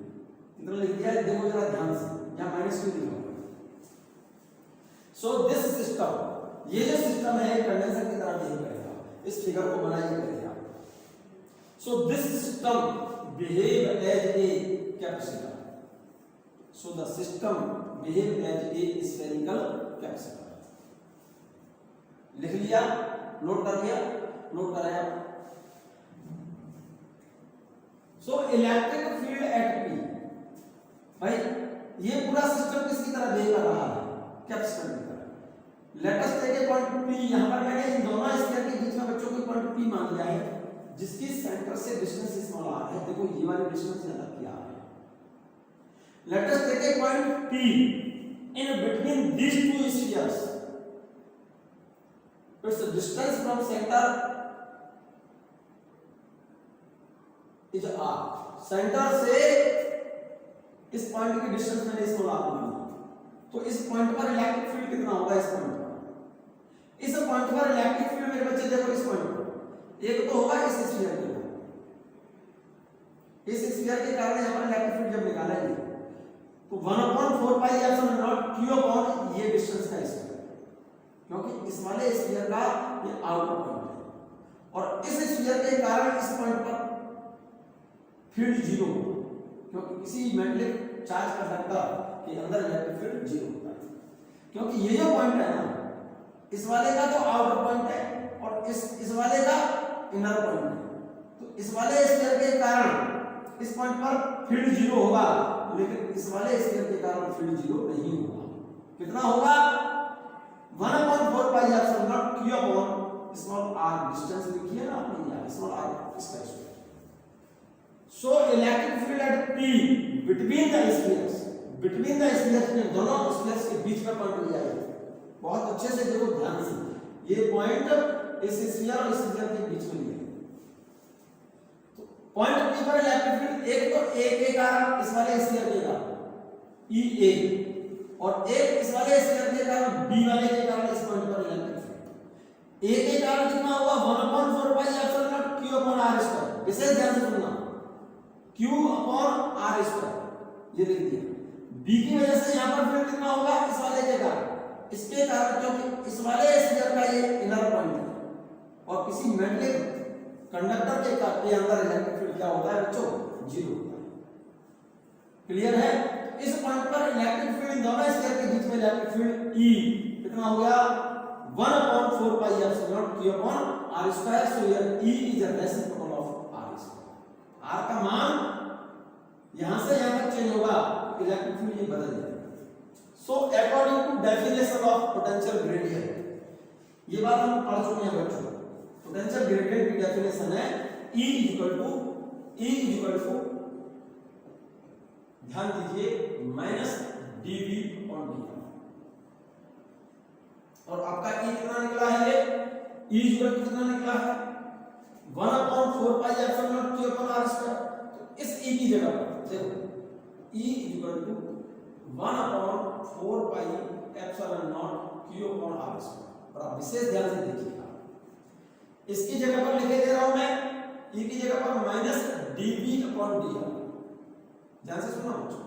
कितना लिख दिया देखो जरा ध्यान से, यहां माइनस q लिखा। सो दिस सिस्टम, ये जो सिस्टम है कंडेंसर की तरह बिहेव करेगा, इस फिगर को बनाइए करेगा। So this system behave as a capacitor, so the system behave as a spherical capacitor. लिख लिया, नोट कर लिया, नोट कराया। So electric field at P, भाई ये पूरा सिस्टम किसकी तरह बिहेव कर रहा है, कैपेसिटर की तरह। Let us take a point P, यहां पर मैंने इन दोनों स्फीयर के बीच में बच्चों को पॉइंट पी मान लिया है जिसकी सेंटर से डिस्टेंस स्मॉल आर है। देखो ये वाली डिस्टेंस ज्यादा किया है। Let us take a point P in between these two spheres, its distance from centre is R. Centre से इस पॉइंट की डिस्टेंस मैंने स्मॉल आर मान ली, तो इस पॉइंट पर इलेक्ट्रिक फील्ड कितना होगा, इस पॉइंट पर, इस पॉइंट पर इलेक्ट्रिक फील्ड मेरे बच्चे देखो इस पॉइंट पर एक तो होगा इस स्फीयर के, इस स्फीयर के कारण यहां पर इलेक्ट्रिक फील्ड जब निकालेंगे तो 1/4 pi epsilon naught q upon ये डिस्टेंस का स्क्वायर, क्योंकि इस वाले स्फीयर का ये आउटर पॉइंट है और इस स्फीयर के कारण इस पॉइंट पर फील्ड जीरो होगा, क्योंकि किसी मेटलिक चार्ज कंडक्टर के अंदर इलेक्ट्रिक फील्ड जीरो होता है। क्योंकि ये जो पॉइंट है ना, इस वाले का तो आउटर पॉइंट है और इस वाले का इनर पॉइंट है, तो इस वाले स्फीयर के कारण इस पॉइंट पर फील्ड जीरो होगा, लेकिन इस वाले स्फीयर के कारण फील्ड जीरो नहीं होगा। कितना होगा, 1/4 pi epsilon naught q upon small r, distance लिखिए ना आपने, यहां स्मॉल r इसका square. So electric field at P between the spheres, between the spheres में दोनों स्फीयर्स के बीच में पॉइंट लिया है। बहुत अच्छे से देखो ध्यान से, ये पॉइंट इस स्फीयर और इस स्फीयर के बीच में लिया है। तो पॉइंट P पर इलेक्ट्रिक फील्ड एक तो A के कारण इस वाले स्फीयर के कारण EA और एक इस वाले स्फीयर के कारण B वाले के कारण इस पॉइंट पर इलेक्ट्रिक फील्ड। A के कारण कितना हुआ, 1/4 pi epsilon naught q upon r square. विशेष ध्यान से सुनना, q अपॉन r स्क्वायर ये लिख दिया। b की वजह से यहां पर फील्ड कितना होगा, इस वाले के कारण, इसके कारण, क्योंकि इस वाले स्फीयर का ये इनर पॉइंट है और किसी मेटलिक कंडक्टर के अंदर इलेक्ट्रिक फील्ड क्या होता है बच्चों, जीरो होता है। क्लियर है। इस पॉइंट पर इलेक्ट्रिक फील्ड दोनों स्फीयर के बीच में इलेक्ट्रिक फील्ड E कितना हो गया, 1/4 pi epsilon naught q upon r square. So here E is the reciprocal of r square. r का मान यहां से यहां तक चेंज होगा, इलेक्ट्रिक फील्ड ये बदल जाएगा। So according to definition of potential gradient, ये बात हम पढ़ चुके हैं बच्चों। पोटेंशियल ग्रेडियंट की डेफिनेशन है E इक्वल टू ध्यान दीजिए -dv अपॉन dt, और आपका E कितना निकला है, E इक्वल टू कितना निकला है, 1/4 pi epsilon naught q upon r square. तो इस E की जगह पर देखो E equal to 1/4 pi epsilon naught q upon r square. और आप विशेष ध्यान से देखिएगा, इसकी जगह पर लिखे दे रहा हूं मैं, E की जगह पर -dv अपॉन dr। ध्यान से सुनो बच्चों,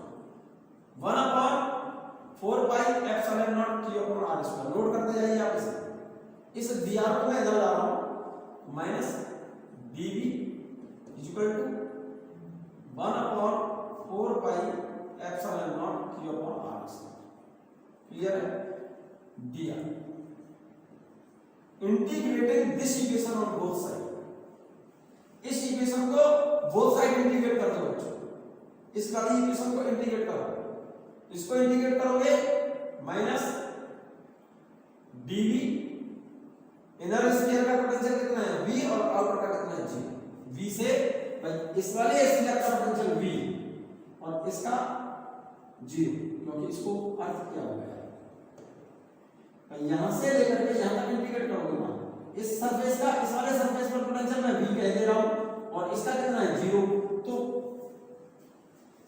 1/4 pi epsilon naught q upon r square. Note करते जाइए आप इस dr को मैं इधर ला रहा हूं, -dv equal to 1/4 pi epsilon naught q upon r square. Clear है। dr integrating this equation on both side, इस इक्वेशन को बोथ साइड इंटीग्रेट कर दो बच्चों, इस वाली इक्वेशन को इंटीग्रेट करो, इसको इंटीग्रेट करोगे -dv, इनर स्फीयर का पोटेंशियल कितना है v और आउटर का कितना है g। v से भाई इस वाले स्फीयर का पोटेंशियल v और इसका 0, क्योंकि इसको अर्थ क्या हो गया, यहां से लेकर के यहां तक इंटीग्रेट करोगे ना, इस सरफेस का इस वाले सरफेस पर पोटेंशियल मैं v कह दे रहा हूं और इसका कितना है 0, तो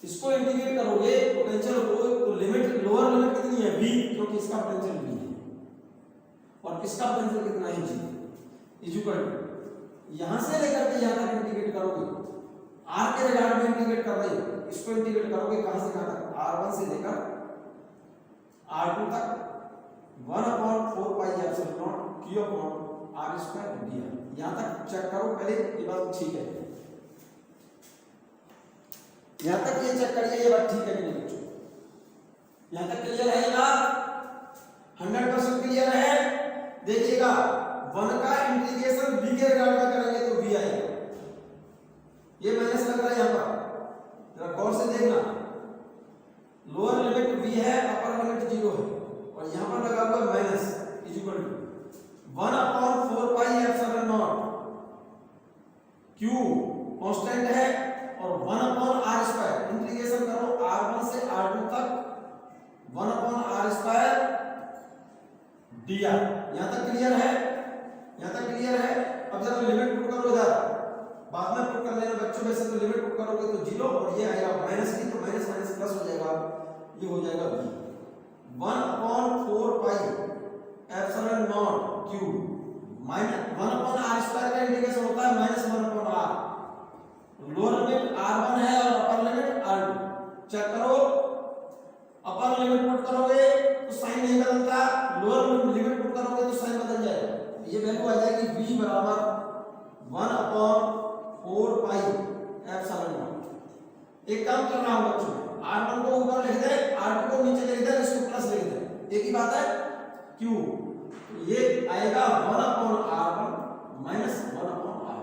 इसको इंटीग्रेट करोगे पोटेंशियल को, तो लिमिट लोअर लिमिट कितनी है v, क्योंकि इसका पोटेंशियल v है और इसका पोटेंशियल कितना है g, इक्वल टू यहां से लेकर के यहां तक इंटीग्रेट करोगे, r के रिगार्ड में इंटीग्रेट कर रहे हो, इसको इंटीग्रेट करोगे कहां से कहां तक, r1 से लेकर r2 तक, 1/4 pi epsilon naught q upon r square dr। यहां तक चेक करो पहले, ये बात ठीक है, यहां तक ये चेक करिए ये बात ठीक है कि नहीं बच्चों, यहां तक क्लियर है, ये बात 100% क्लियर है। देखिएगा 1 का इंटीग्रेशन v के रिगार्ड में करेंगे तो v आएगा, ये माइनस लग रहा है यहां पर, लोअर लिमिट v है, अपर लिमिट 0 है, और यहां पर लगा हुआ minus is equal to 1/4 pi epsilon naught q constant है और 1/r²। इंटीग्रेशन करो r1 से r2 तक 1/r² dr। यहां तक क्लियर है? यहां तक क्लियर है? अब जरा लिमिट पुट करो इधर, बाद में पुट कर लेना बच्चों, वैसे तो लिमिट पुट करोगे तो 0 और ये आएगा माइनस की, तो माइनस माइनस प्लस हो जाएगा, ये हो जाएगा v 1/4 pi epsilon naught q minus 1/r² का इंटीग्रेशन होता है minus 1/r। Lower limit r1 है और अपर लिमिट r2। चेक करो, अपर लिमिट पुट करोगे तो साइन नहीं बदलता, लोअर लिमिट पुट करोगे तो साइन बदल जाएगा। ये वैल्यू आ जाएगी v बराबर 1/4 पाई एप्सिलॉन नॉट। एक काम कर रहा हूं बच्चों, r1 को ऊपर लिख दे, r2 को नीचे लिख दे, इसको प्लस लिख दे, एक ही बात है। q ये आएगा 1/r1 माइनस 1/r।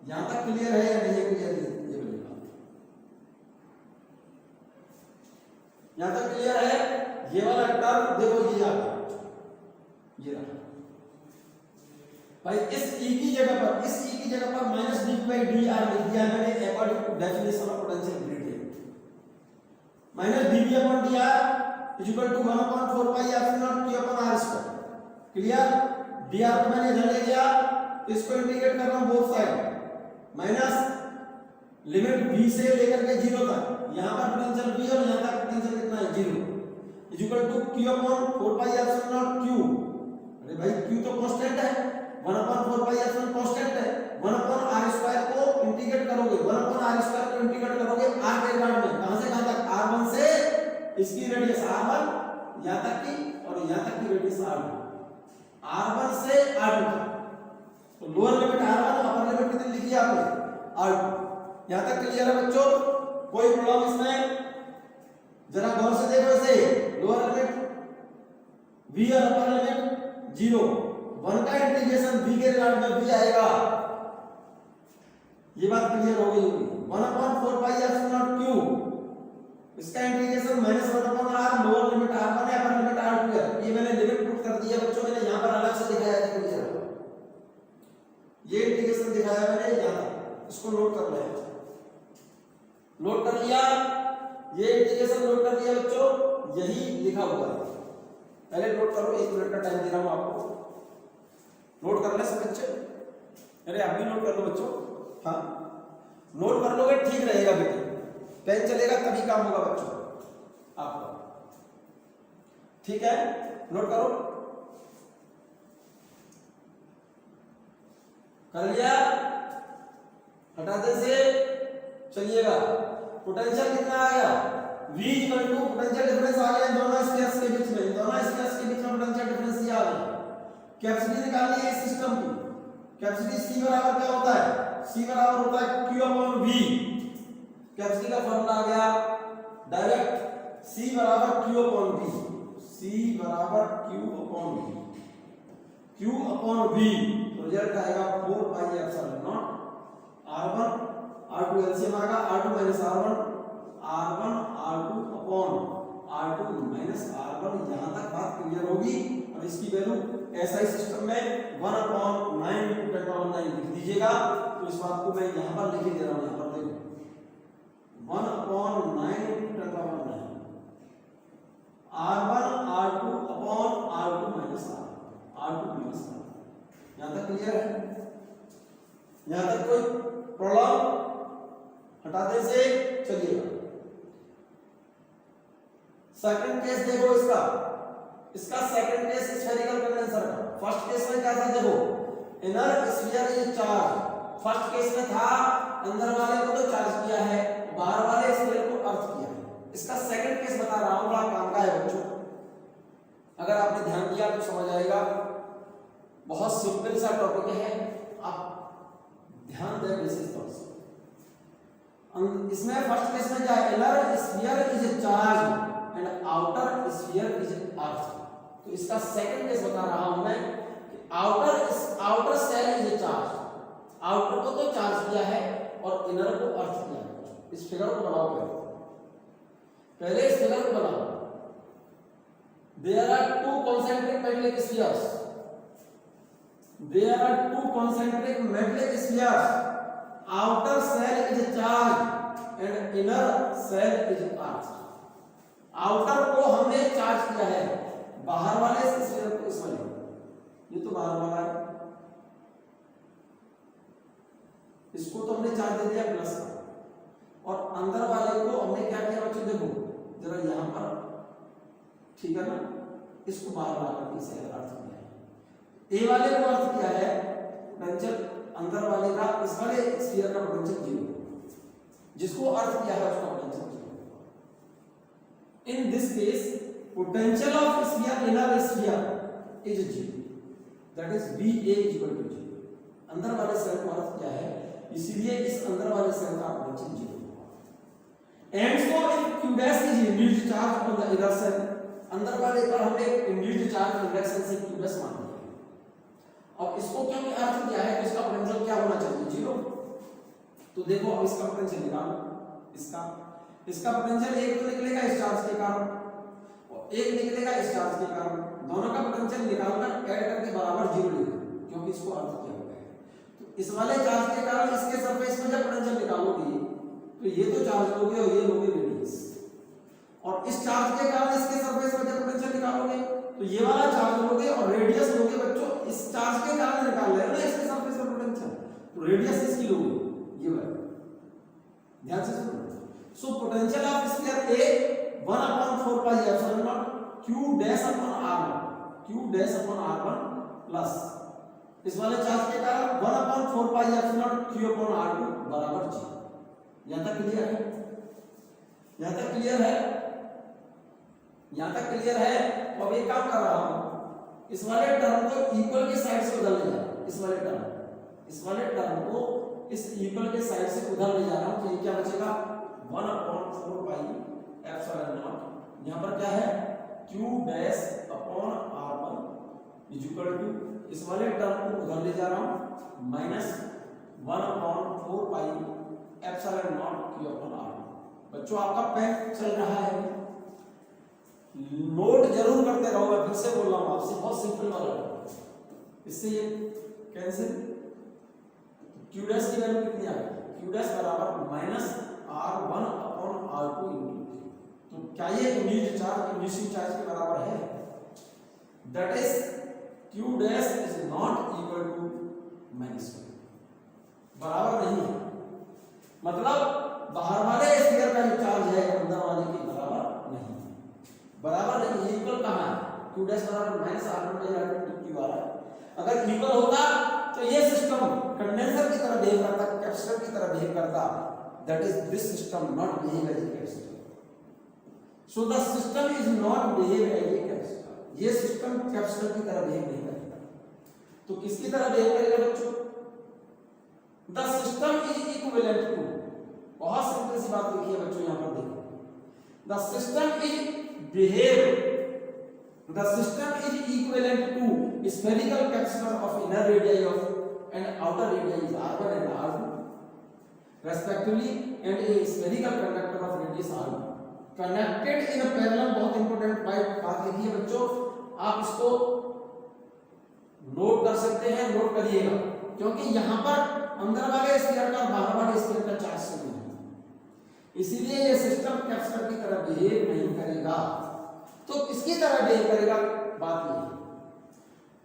यहां तक क्लियर है या नहीं है? क्लियर है? यहां तक क्लियर है? ये वाला टर्म देखो, ये आ गया, ये रहा भाई। इस e की जगह पर माइनस dv/dr लिख दिया मैंने according to definition of potential gradient. Minus dv/dr is equal to 1/4 pi epsilon q/r²। Clear? dr को मैंने इधर ले गया, इसको इंटीग्रेट कर रहा हूं both side, minus limit v से लेकर के 0 तक, यहां पर पोटेंशियल v और यहां तक पोटेंशियल कितना है 0, is equal to q/4 pi epsilon q। अरे भाई q तो कांस्टेंट है, 1/4 पाई एप्सिलॉन कांस्टेंट है, 1/r² को इंटीग्रेट करोगे, 1/r² को इंटीग्रेट करोगे r के रिगार्ड में, कहां से कहां तक? r1 से इसकी रेडियस r1 यहां तक की और यहां तक की रेडियस r2, r1 से r2 तक। तो लोअर लिमिट r1 और अपर लिमिट कितनी लिखी है आपने? r2। यहां तक क्लियर है बच्चों? कोई प्रॉब्लम इसमें? जरा गौर से देखो इसे, लोअर लिमिट v और अपर लिमिट 0, 1 का इंटीग्रेशन v के रिगार्ड में v आएगा, ये बात क्लियर हो गई होगी। 1/4 पाई एप्सिलॉन q, इसका integration minus 1/r, lower limit r1 है, अपर लिमिट r2 है। ये मैंने लिमिट पुट कर दिया बच्चों, मैंने यहां पर अलग से दिखाया है, देखो ये इंटीग्रेशन दिखाया मैंने यहां तक, इसको नोट कर ले। नोट कर लिया? ये इंटीग्रेशन नोट कर लिया बच्चों, यही लिखा हुआ है। पहले नोट करो, 1 मिनट का टाइम दे रहा हूं आपको, नोट कर ले सब बच्चे। अरे आप भी नोट कर लो बच्चों, हाँ नोट कर लोगे ठीक रहेगा बेटे, पेन चलेगा तभी काम होगा बच्चों आपका, ठीक है? नोट करो, कर लिया? हटाते से चलिएगा। पोटेंशियल कितना आ गया? v equal to potential difference आ गया दोनों स्फीयर्स के बीच में, दोनों स्फीयर्स के बीच में पोटेंशियल डिफरेंस ये आ गया। कैपेसिटी निकालनी है इस सिस्टम की, कैपेसिटी c बराबर क्या होता है? c बराबर होता है q/v। कैपेसिटी का फॉर्मूला आ गया डायरेक्ट, c बराबर q/v, c बराबर q/v, q/v। तो रिजल्ट आएगा 4 pi epsilon not r1 r2 LCM आएगा, r2 minus r1 r2 upon r2 minus r1। यहां तक बात क्लियर होगी? और इसकी वैल्यू एसआई सिस्टम में 1/9 × 10⁹ लिख दीजिएगा। तो इस बात को मैं यहां पर लिख दे रहा हूं, यहां पर देखो 1/9 × 10⁹ r1 r2 upon r2 minus r2 minus r। यहां तक क्लियर है? यहां तक कोई प्रॉब्लम? हटाते से चलिएगा। सेकंड केस देखो इसका सेकंड केस स्फेरिकल कंडेंसर का। फर्स्ट केस में क्या था? देखो inner sphere is charge. First case में था अंदर वाले को तो चार्ज किया है, बाहर वाले स्फीयर को अर्थ किया है। इसका सेकंड केस बता रहा हूं, बड़ा काम का है बच्चों, अगर आपने ध्यान दिया तो समझ आएगा। बहुत सिंपल सा टॉपिक है, आप ध्यान दें विशेष तौर से। इसमें फर्स्ट केस में क्या है? Inner sphere is charge and outer sphere is earth. तो इसका सेकंड केस बता रहा हूं मैं कि outer shell is charge, outer को तो चार्ज किया है और इनर को अर्थ किया है। इस फिगर को बनाओ पहले। पहले इस फिगर को बनाओ। There are two concentric metallic spheres, there are two concentric metallic spheres, outer cell is charged and inner cell is charged। outer को हमने चार्ज किया है, बाहर वाले स्फीयर को इस वाले, ये तो बाहर वाला है, इसको तो हमने चार्ज दे दिया प्लस का, और अंदर वाले को हमने क्या किया बच्चों, देखो जरा यहां पर, ठीक है ना, इसको बाहर ला करके इसे अर्थ किया है। ए वाले को अर्थ किया है पोटेंशियल अंदर वाले का, इस वाले स्फीयर का पोटेंशियल 0, जिसको अर्थ किया है उसका potential 0। In this case potential of sphere inner sphere is 0, that is VA equal to 0। अंदर वाले सेल को अर्थ किया है, इसीलिए इस अंदर वाले सेल का पोटेंशियल 0 होगा। And so if Q dash is induced charge on the inner shell, अंदर वाले पर हमने इंड्यूस्ड चार्ज इंडक्शन से Q डैश मान लिया। अब इसको क्या में अर्थ किया है, तो इसका पोटेंशियल क्या होना चाहिए, 0। तो देखो अब इसका पोटेंशियल निकालो, इसका पोटेंशियल एक तो निकलेगा इस चार्ज के कारण और एक निकलेगा इस चार्ज के कारण, दोनों का पोटेंशियल निकालकर ऐड करके बराबर 0 लिखो, क्योंकि इसको अर्थ किया हुआ है। तो इस वाले चार्ज के कारण इसके सरफेस में जब पोटेंशियल निकालोगे तो ये तो चार्ज लोगे और ये लोगे रेडियस, और इस चार्ज के कारण इसके सरफेस में जब पोटेंशियल निकालोगे तो ये वाला चार्ज लोगे और रेडियस लोगे बच्चों, इस चार्ज के कारण निकाल रहे हो ना इसके सरफेस पर पोटेंशियल, तो रेडियस इसकी लोगे, ये वाला ध्यान से सुनो। सो potential of sphere A 1/4 pi epsilon naught Q dash upon R1, Q dash upon R1 plus इस वाले चार्ज के कारण 1/4 pi epsilon Q upon R2 बराबर 0। यहां तक क्लियर है, यहां तक क्लियर है, यहां तक क्लियर है। तो अब एक काम कर रहा हूं, इस वाले टर्म को इक्वल के साइड से उधर ले जा, इस वाले टर्म को इस इक्वल के साइड से उधर ले जा रहा हूं, तो ये क्या बचेगा 1/4 पाई एप्सिलॉन नॉट, यहां पर क्या है Q dash upon R1 is equal to, इस वाले टर्म को उधर ले जा रहा हूं minus 1/4 pi epsilon naught Q upon R1। बच्चों आपका पेन चल रहा है, नोट जरूर करते रहो, मैं फिर से बोल रहा हूं आपसे, बहुत सिंपल वाला है, इससे ये कैंसिल, Q डैश की वैल्यू कितनी आ गई, Q डैश बराबर minus R1 upon R2 into, तो क्या ये इंड्यूस्ड चार्ज इंड्यूसिंग चार्ज के बराबर है, that is Q dash is not equal to -1, बराबर नहीं है, मतलब बाहर वाले स्फीयर का जो चार्ज है अंदर वाले के बराबर नहीं, बराबर नहीं, इक्वल कहां है, Q डैश बराबर -R1/R2 Q आ रहा है। अगर इक्वल होता तो ये सिस्टम कंडेंसर की तरह बिहेव करता, कैपेसिटर की तरह बिहेव करता, that is this system not behave as a capacitor. So the system is not behave as a capacitor, ये सिस्टम कैपेसिटर की तरह बिहेव नहीं करेगा। तो किसकी तरह बिहेव करेगा बच्चों, the system is equivalent to, बहुत सिंपल सी बात लिखी है बच्चों, यहां पर देखो, the system is behave, the system is equivalent to spherical capacitor of inner radii of and outer radii is R1 and R2 respectively, and a spherical conductor of radius R1 connected in a parallel। बहुत important बात लिखी है बच्चों, आप इसको note कर सकते हैं, नोट करिएगा, क्योंकि यहां पर अंदर वाले स्फीयर का बाहर वाले स्फीयर का चार्ज सेम है, इसीलिए ये सिस्टम कैपेसिटर की तरह बिहेव नहीं करेगा। तो किसकी तरह बिहेव करेगा, बात ये है।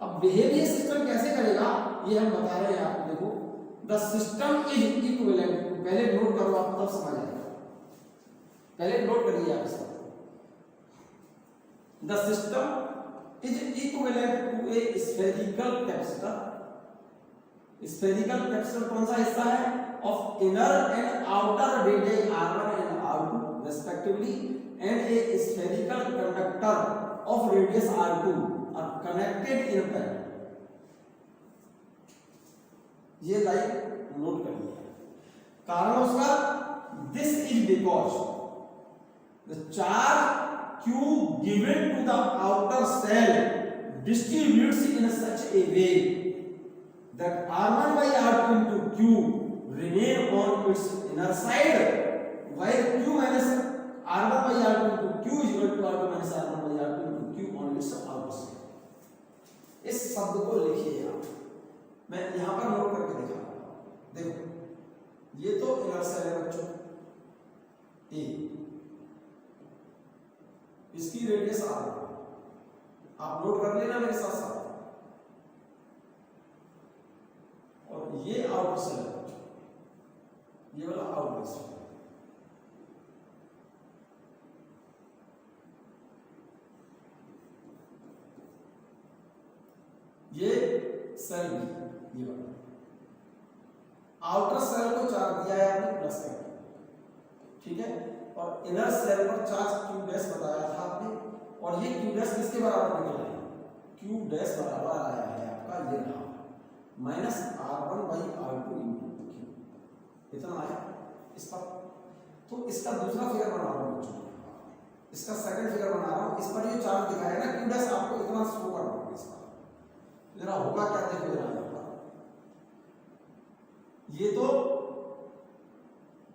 अब बिहेव ये सिस्टम कैसे करेगा ये हम बता रहे हैं आपको, देखो the system is equivalent to, पहले नोट करो आप तब समझ आएगा, पहले नोट करिए आप इसको, the system is equivalent to a spherical capacitor. Spherical capacitor कौन सा हिस्सा है, of inner and outer radii R1 and R2 respectively, and a spherical conductor of radius R2 are connected in a parallel। ये line note कर लिया, कारण उसका this is because the charge Q given to the outer cell distributes in such a way that R1/R2 into Q remain on its inner side, while Q minus R1/R2 इस शब्द को लिखिए आप, मैं यहां पर नोट करके दिखा रहा हूं। देखो ये तो इनर सेल है बच्चों ए, इसकी रेडियस आर, आप नोट कर लेना मेरे साथ साथ। और ये आउटर सेल है, ये वाला आउटर सेल, ये सेल भी, ये वाला आउटर सेल को चार्ज दिया है आपने प्लस करके, ठीक है। और इनर सेल पर चार्ज Q डैश बताया था आपने, और ये Q डैश किसके बराबर निकला है? Q डैश बराबर आया है आपका ये रहा minus R1 by R2 into Q, इतना आया इस पर। तो इसका दूसरा फिगर बना रहा हूँ बच्चों, इसका सेकंड फिगर बना रहा हूँ। इस पर ये चार्ज दिखाया ना Q डैश, आपको इतना शो कर रहा हूँ इस पर, जरा होगा क्या देखो जरा। ये तो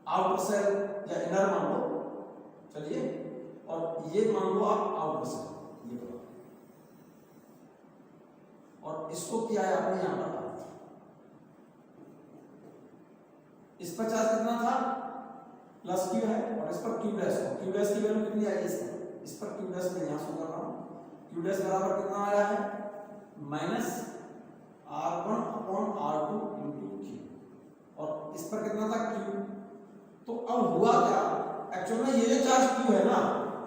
आउटर सेल या इनर मान लो, चलिए, और ये मान लो आप आउटर सेल, ये तो। और इसको किया है आपने यहां पर, इस पर चार्ज कितना था प्लस Q है, और इस पर Q डैश, और Q डैश की वैल्यू कितनी आई इस पर Q डैश में यहां शो कर रहा हूं। Q डैश बराबर कितना आया है minus R1 upon R2 into Q, और इस पर कितना था Q। तो अब हुआ क्या, एक्चुअल में ये जो चार्ज Q है ना,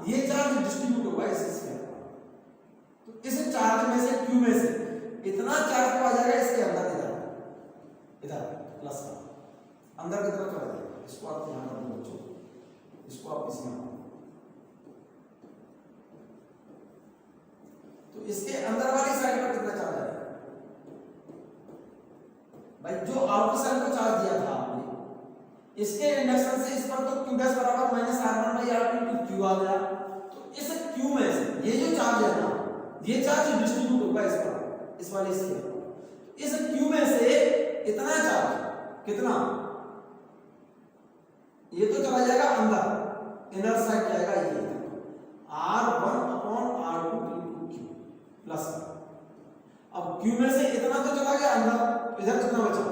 ये चार्ज डिस्ट्रीब्यूट होगा इस स्फीयर पर। तो इस चार्ज में से Q में से इतना चार्ज तो आ जाएगा इसके अंदर, इधर प्लस का अंदर की तरफ चला जाएगा। इसको आप ध्यान रखो बच्चों, इसको आप इसमें, तो इसके अंदर वाली साइड पर कितना चार्ज आएगा भाई? जो आउटर सेल को चार्ज दिया था आपने, इसके इंडक्शन से इस पर तो Q डैश बराबर minus R1 by R2 into Q आ गया। तो इस Q में से ये जो चार्ज है ना, ये चार्ज डिस्ट्रीब्यूट होगा इस पर, इस वाले स्फीयर पर। इस Q में से इतना चार्ज, कितना, ये तो चला जाएगा अंदर, इनर साइड जाएगा ये R1 upon R2 into Q plus. अब Q में से इतना तो चला गया अंदर, इधर कितना बचा,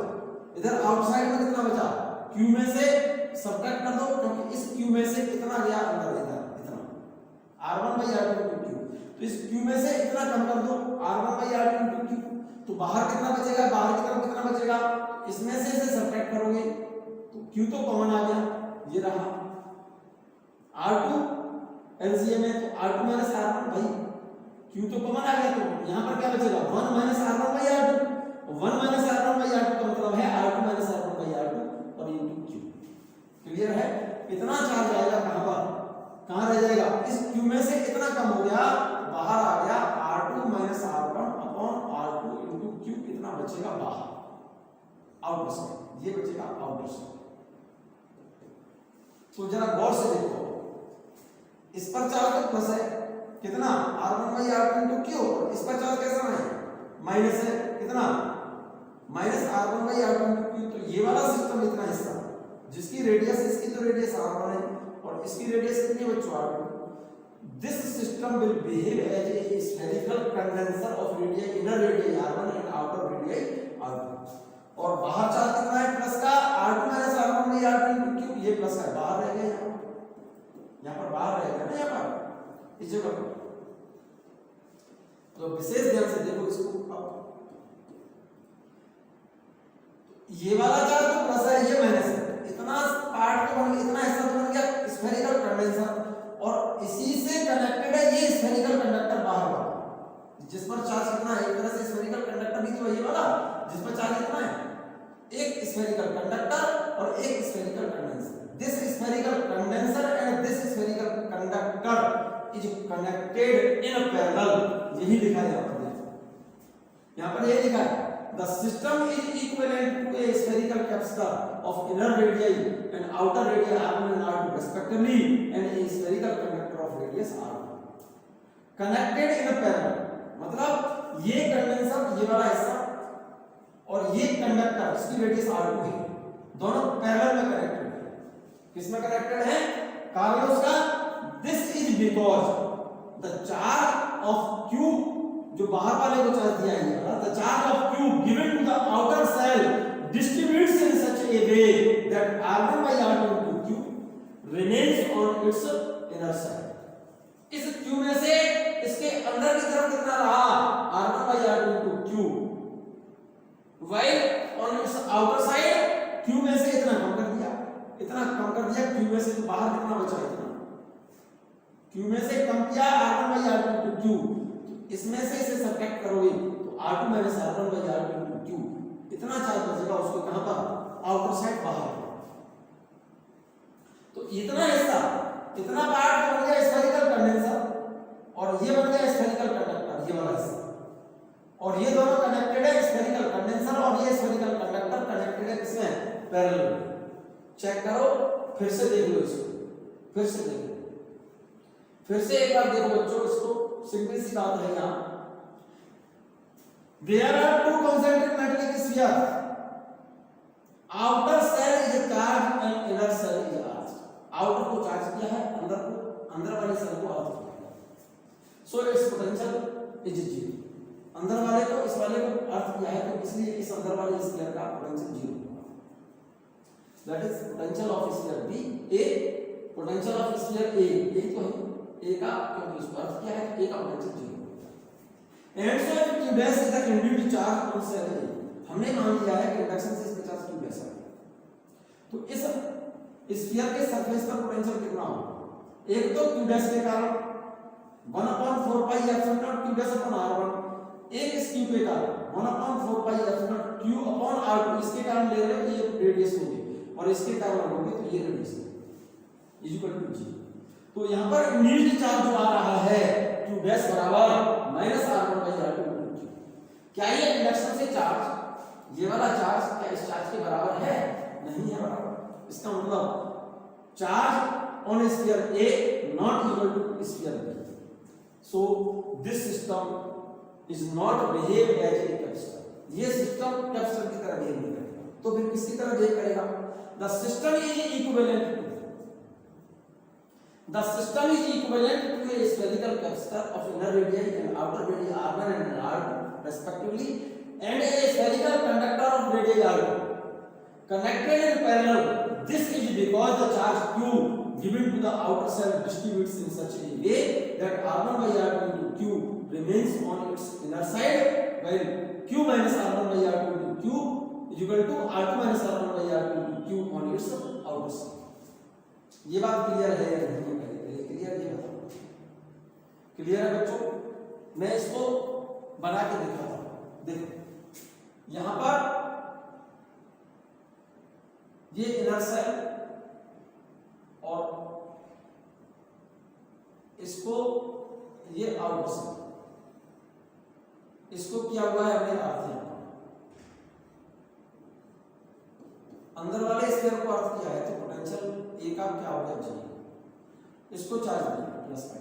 इधर आउटसाइड में कितना बचा, Q में से सब्ट्रैक्ट कर दो, क्योंकि इस Q में से कितना गया अंदर, इधर इतना R1 by R2 into Q। तो इस Q में से इतना कम कर दो R1 by R2 into Q, तो बाहर कितना बचेगा, बाहर की तरफ कितना बचेगा, इसमें से इसे सब्ट्रैक्ट करोगे तो Q तो कॉमन आ गया, ये रहा R2 एलसीएम में, तो R2 माइनस R1 भाई Q तो कॉमन आ गया, तो यहां पर क्या बचेगा 1 minus R1 by R2, 1 minus R1 by R2 का मतलब है R2 minus R1 by R2 और इंटू Q। क्लियर है? इतना चार्ज आएगा कहां पर, कहां रह जाएगा, इस Q में से इतना कम हो गया, बाहर आ गया R2 minus R1 upon R2 into Q, कितना बचेगा बाहर, आउटर साइड, ये बचेगा आउटर साइड। तो जरा गौर से देखो, इस पर चार्ज तो प्लस है, कितना R1 by R2 into Q, इस पर चार्ज कैसा है माइनस है, कितना minus R1 by R2 into Q। तो ये वाला सिस्टम इतना हिस्सा जिसकी रेडियस, इसकी तो रेडियस R1 है और इसकी रेडियस कितनी बच्चों R2। This system will behave as a spherical condenser of radii, inner radii R1 and outer radii R2। और बाहर चार्ज कितना है प्लस का, R2 minus R1 by R2 into Q, ये प्लस का बाहर रह गया, यहाँ पर बाहर रह गया ना, यहाँ पर इस जगह पर। तो विशेष ध्यान से देखो इसको, ये वाला चार्ज तो प्लस है, ये माइनस है, इतना पार्ट तो बन, इतना हिस्सा तो बन गया स्फेरिकल कंडेंसर, और इसी से कनेक्टेड है ये स्फेरिकल कंडक्टर बाहर वाला, जिस पर चार्ज कितना है, एक तरह से स्फेरिकल कंडक्टर भी तो है ये वाला, जिस पर चार्ज कितना है, एक स्फेरिकल कंडक्टर और एक spherical condenser. This spherical condenser and this spherical conductor is connected in parallel, यही लिखा है यहाँ पर ये लिखा है the system is equivalent to a spherical capsule of inner radii and outer radii R1 and R2 respectively and a spherical conductor of radius R2 connected in a parallel। मतलब ये कंडेंसर, ये वाला हिस्सा और ये कंडक्टर इसकी radius R2 है, दोनों पैरेलल में कनेक्टेड है। किसमें कनेक्टेड है, कार्लोस का, this is because the charge of Q जो बाहर वाले को चार्ज दिया है, the charge of q given to the outer shell distributes in such a way that r1 by r2 into q remains on its inner side। इस q में से इसके अंदर की तरफ कितना रहा, r1 by r2 into q, while on its outer side q में से इतना कम कर दिया, q में से तो बाहर कितना बचा, इतना q में से कम किया r1 by r2 into q, तो इसमें से इसे सब्ट्रैक्ट करोगे तो r2 minus r1 by r2 into q, इतना चार्ज बचेगा उसको कहां पर, आउटर साइड बाहर। तो इतना हिस्सा, इतना पार्ट बन गया स्फेरिकल कंडेंसर और ये बन गया स्फेरिकल कंडक्टर, ये वाला हिस्सा, और ये दोनों कनेक्टेड है, स्फेरिकल कंडेंसर और ये स्फेरिकल कंडक्टर कनेक्टेड है किसमें, पैरेलल। चेक करो, फिर से देख लो इसको, फिर से देखो, फिर से एक बार देखो बच्चों, इसको सिंपल सी बात है यहाँ, there are two concentric metallic spheres, outer cell is charged and inner cell is charged। outer को चार्ज किया है, अंदर वाले सेल को अर्थ किया है, so its potential is 0। अंदर वाले को इस वाले को अर्थ किया है तो इसलिए इस अंदर वाले स्फीयर का पोटेंशियल 0 होगा। That is potential of sphere B A, potential of sphere A, यही तो है ए का, क्योंकि इसको अर्थ किया है ए का पोटेंशियल 0 होगा। And so if q dash is the induced charge on shell A, हमने मान लिया है कि इंडक्शन से इसका चार्ज q डैश है, तो इस स्फीयर के सरफेस पर पोटेंशियल कितना होगा, एक तो q डैश के कारण 1/4 pi epsilon naught q dash upon r1, एक इस q के कारण 1/4 pi epsilon naught q upon r2, इसके कारण ले रहे हो ये रेडियस होगी और इसके कारण होगी तो ये रेडियस इज इक्वल टू 0। तो यहां पर इंड्यूस्ड चार्ज जो आ रहा है q डैश बराबर -r1 by r2 into q। क्या ये इंडक्शन से चार्ज, ये वाला चार्ज क्या इस चार्ज के बराबर है, नहीं है बराबर। इसका मतलब charge on sphere a not equal to sphere b, so this system is not behave as a capacitor. ये सिस्टम कैपेसिटर की तरह बिहेव नहीं करेगा, तो फिर किसकी तरह बिहेव करेगा, the system is equivalent The system is equivalent to a spherical capacitor of inner radii and outer radii R1 and R2 respectively, and a spherical conductor of radii R2 connected in parallel. This is because the charge Q given to the outer cell distributes in such a way that R1 by R2 into Q remains on its inner side, while Q minus R1 by R2 into Q is equal to R2 minus R1 by R2 into Q on its outer side। ये बात clear है या नहीं है, clear, ये बताओ clear है बच्चों। मैं इसको बना के दिखाता हूं, देखो यहां पर ये इनर सेल और इसको ये आउटर सेल, इसको किया हुआ है हमने अर्थ, अंदर वाले स्फीयर को अर्थ किया है तो पोटेंशियल ए का क्या होगा, जी, इसको चार्ज दिया प्लस का,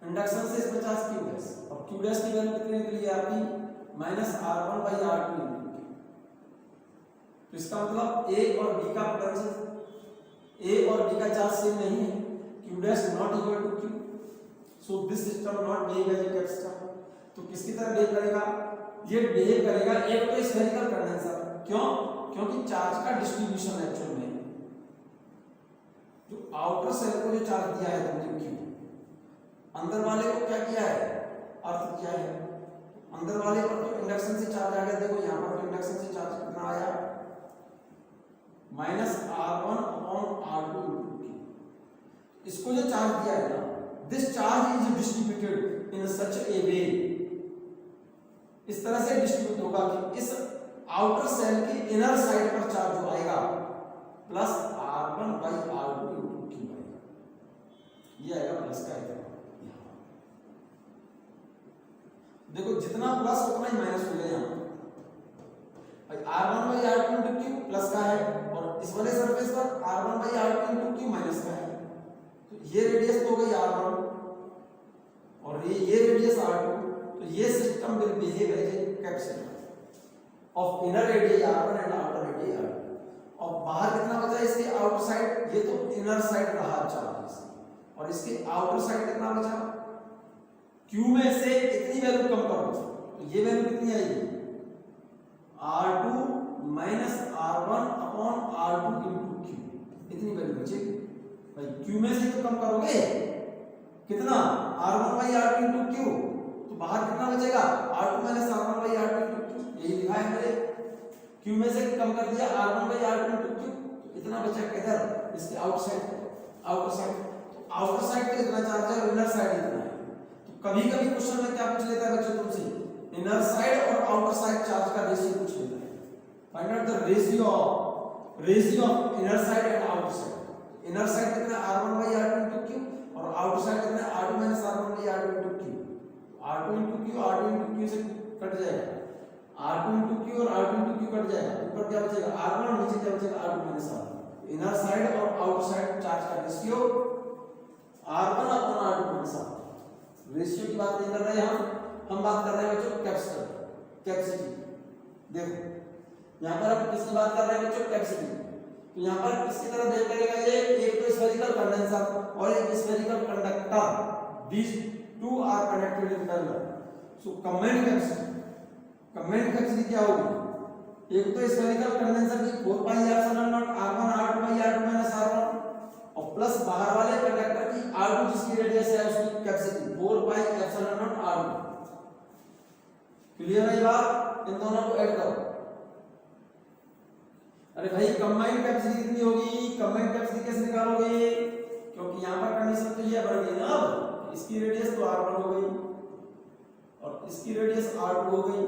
इंडक्शन से इसमें चार्ज q डैश, और q डैश की वैल्यू कितने निकली है आपकी -r1 by r2 into q। तो इसका मतलब a और b का पोटेंशियल, a और b का चार्ज सेम नहीं है, q dash not equal to q, so this system not behave as a capacitor. तो किसकी तरह बिहेव करेगा, ये बिहेव करेगा एक तो स्फेरिकल कंडेंसर, क्यों, क्योंकि चार्ज का डिस्ट्रीब्यूशन एक्चुअल में जो आउटर सेल को जो चार्ज दिया है तुमने q, अंदर वाले को क्या किया है, अर्थ किया है, अंदर वाले पर तो इंडक्शन से चार्ज आ गया, देखो यहां पर तो इंडक्शन से चार्ज कितना आया -r1 upon r2 into q। इसको जो चार्ज दिया है ना, this charge is distributed in such a way, इस तरह से डिस्ट्रीब्यूट होगा कि इस आउटर सेल की इनर साइड पर चार्ज जो आएगा plus r1 by r2 into q आएगा, ये आएगा प्लस का आएगा। देखो जितना प्लस उतना ही माइनस हो गया यहाँ भाई, r1 by r2 into q plus का है और इस वाले सरफेस पर r1 by r2 into q minus का है, तो ये रेडियस तो हो गई r1 और ये रेडियस r2, तो ये system will behave as a capacitor of inner radius r1 and outer radius r2। और बाहर कितना बचा इसके आउटर साइड, ये तो इनर साइड रहा चार्ज, और इसके आउटर साइड कितना बचा Q में से इतनी वैल्यू कम करो तो ये वैल्यू कितनी आएगी R2 minus R1 upon R2 into Q, इतनी वैल्यू बचेगी भाई। Q में से तो कम करोगे कितना R1 by R2 into Q, तो बाहर कितना बचेगा R2 minus R1 by R2 into Q, यही लिखा है मेरे। Q में से कम कर दिया R1 by R2 into Q, इतना बचा किधर इसके आउटसाइड, आउटर साइड। तो आउटर साइड पे इतना चार्ज है, इनर साइड इतना है। तो कभी कभी क्वेश्चन में क्या पूछ लेता है बच्चों तुमसे, इनर साइड और आउटर साइड चार्ज का रेशियो पूछ लेता है। Find out the ratio of inner side and outer side. Inner side कितना R1 by R2 into Q और आउटर साइड कितना R2 minus R1 by R2 into Q। R2 into Q R2 into Q से cut जाएगा, R2 into Q और R2 into Q cut जाएगा, ऊपर क्या बचेगा R1 और नीचे क्या बचेगा R2 minus R1। Inner side और आउटर साइड चार्ज का ratio R1 upon R2 minus R1। Ratio की बात नहीं कर रहे हम बात कर रहे हैं बच्चों कैपेसिटी। देखो यहाँ पर हम किसकी बात कर रहे हैं बच्चों, कैपेसिटी। तो यहाँ पर किसकी तरह देख करेगा ये, एक तो स्फेरिकल कंडेंसर और एक spherical conductor, these two are connected in parallel। so combined capacity क्या होगी, एक तो स्फेरिकल कंडेंसर की 4 pi epsilon not R1 R2 by R2 minus R1 और प्लस बाहर वाले कंडक्टर की R2 जिसकी रेडियस है उसकी capacity 4 pi epsilon not R2। Clear है ये बात, इन दोनों को ऐड करो। अरे भाई कंबाइंड कैपेसिटी कितनी होगी, कंबाइंड कैपेसिटी कैसे निकालोगे, क्योंकि यहां पर कंडीशन तो ये बन गई ना, अब इसकी रेडियस तो R1 हो गई और इसकी रेडियस R2 हो गई,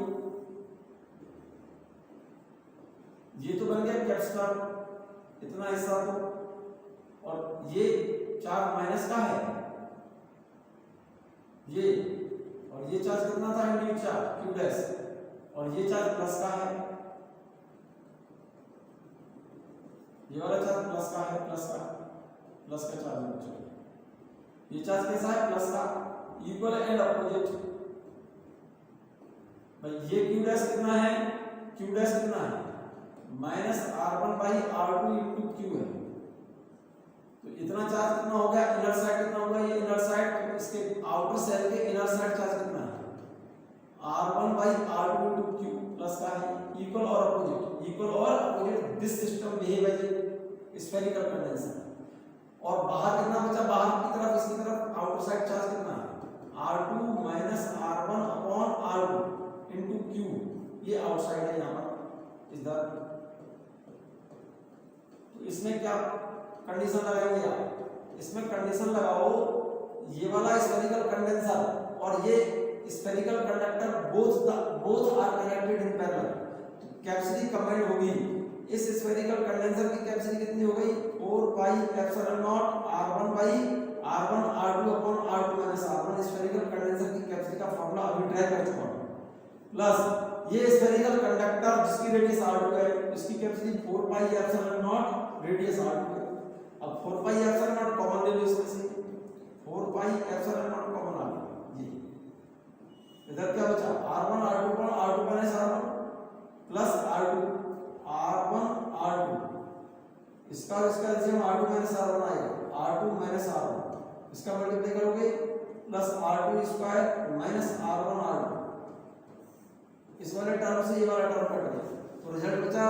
ये तो बन गया कैपेसिटर इतना हिस्सा तो, और ये चार्ज माइनस का है ये, और ये चार्ज कितना था यूनिट चार्ज Q डैश, और ये चार्ज प्लस का है, ये वाला चार्ज प्लस का है, प्लस का चार्ज है, ये चार्ज कैसा है प्लस का, इक्वल एंड अपोजिट। भाई ये Q डैश कितना है, Q डैश कितना है minus R1 by R2 into Q है। तो इतना चार्ज कितना हो गया, इनर साइड कितना होगा, ये इनर साइड, तो इसके आउटर सेल के इनर साइड चार्ज कितना है R1 by R2 into Q plus का है, इक्वल और opposite. This system behave as spherical condenser. और बाहर कितना बचा, बाहर की तरफ इसकी तरफ आउटर साइड चार्ज कितना है R2 minus R1 upon R2 into Q, ये आउटसाइड है यहाँ पर इधर। तो इसमें क्या कंडीशन लगाएंगे आप, इसमें कंडीशन लगाओ ये वाला स्फेरिकल कंडेंसर और ये spherical conductor both are connected in parallel, तो कैपेसिटी कंबाइंड होगी। इस स्फेरिकल कंडेंसर की कैपेसिटी कितनी हो गई 4 pi epsilon not R1 by R1 R2 upon R2 minus R1। Spherical condenser की कैपेसिटी का फार्मूला अभी ट्राई कर चुका हूं, प्लस ये स्फेरिकल कंडक्टर जिसकी रेडियस R2 है इसकी capacity 4 pi epsilon not radius R2 है। अब 4 पाई एप्सिलॉन नॉट कॉमन ले लो, इसमें से 4 पाई एप्सिलॉन नॉट कॉमन आ गया, ये इधर क्या बचा R1 R2 पर R2 minus R1 plus R2 इसका एलसीएम R2 माइनस R1 आएगा, R2 माइनस R1 इसका मल्टीप्लाई करोगे plus R2 square minus R1 R2, इस वाले टर्म से ये वाला टर्म कट गया, तो रिजल्ट बचा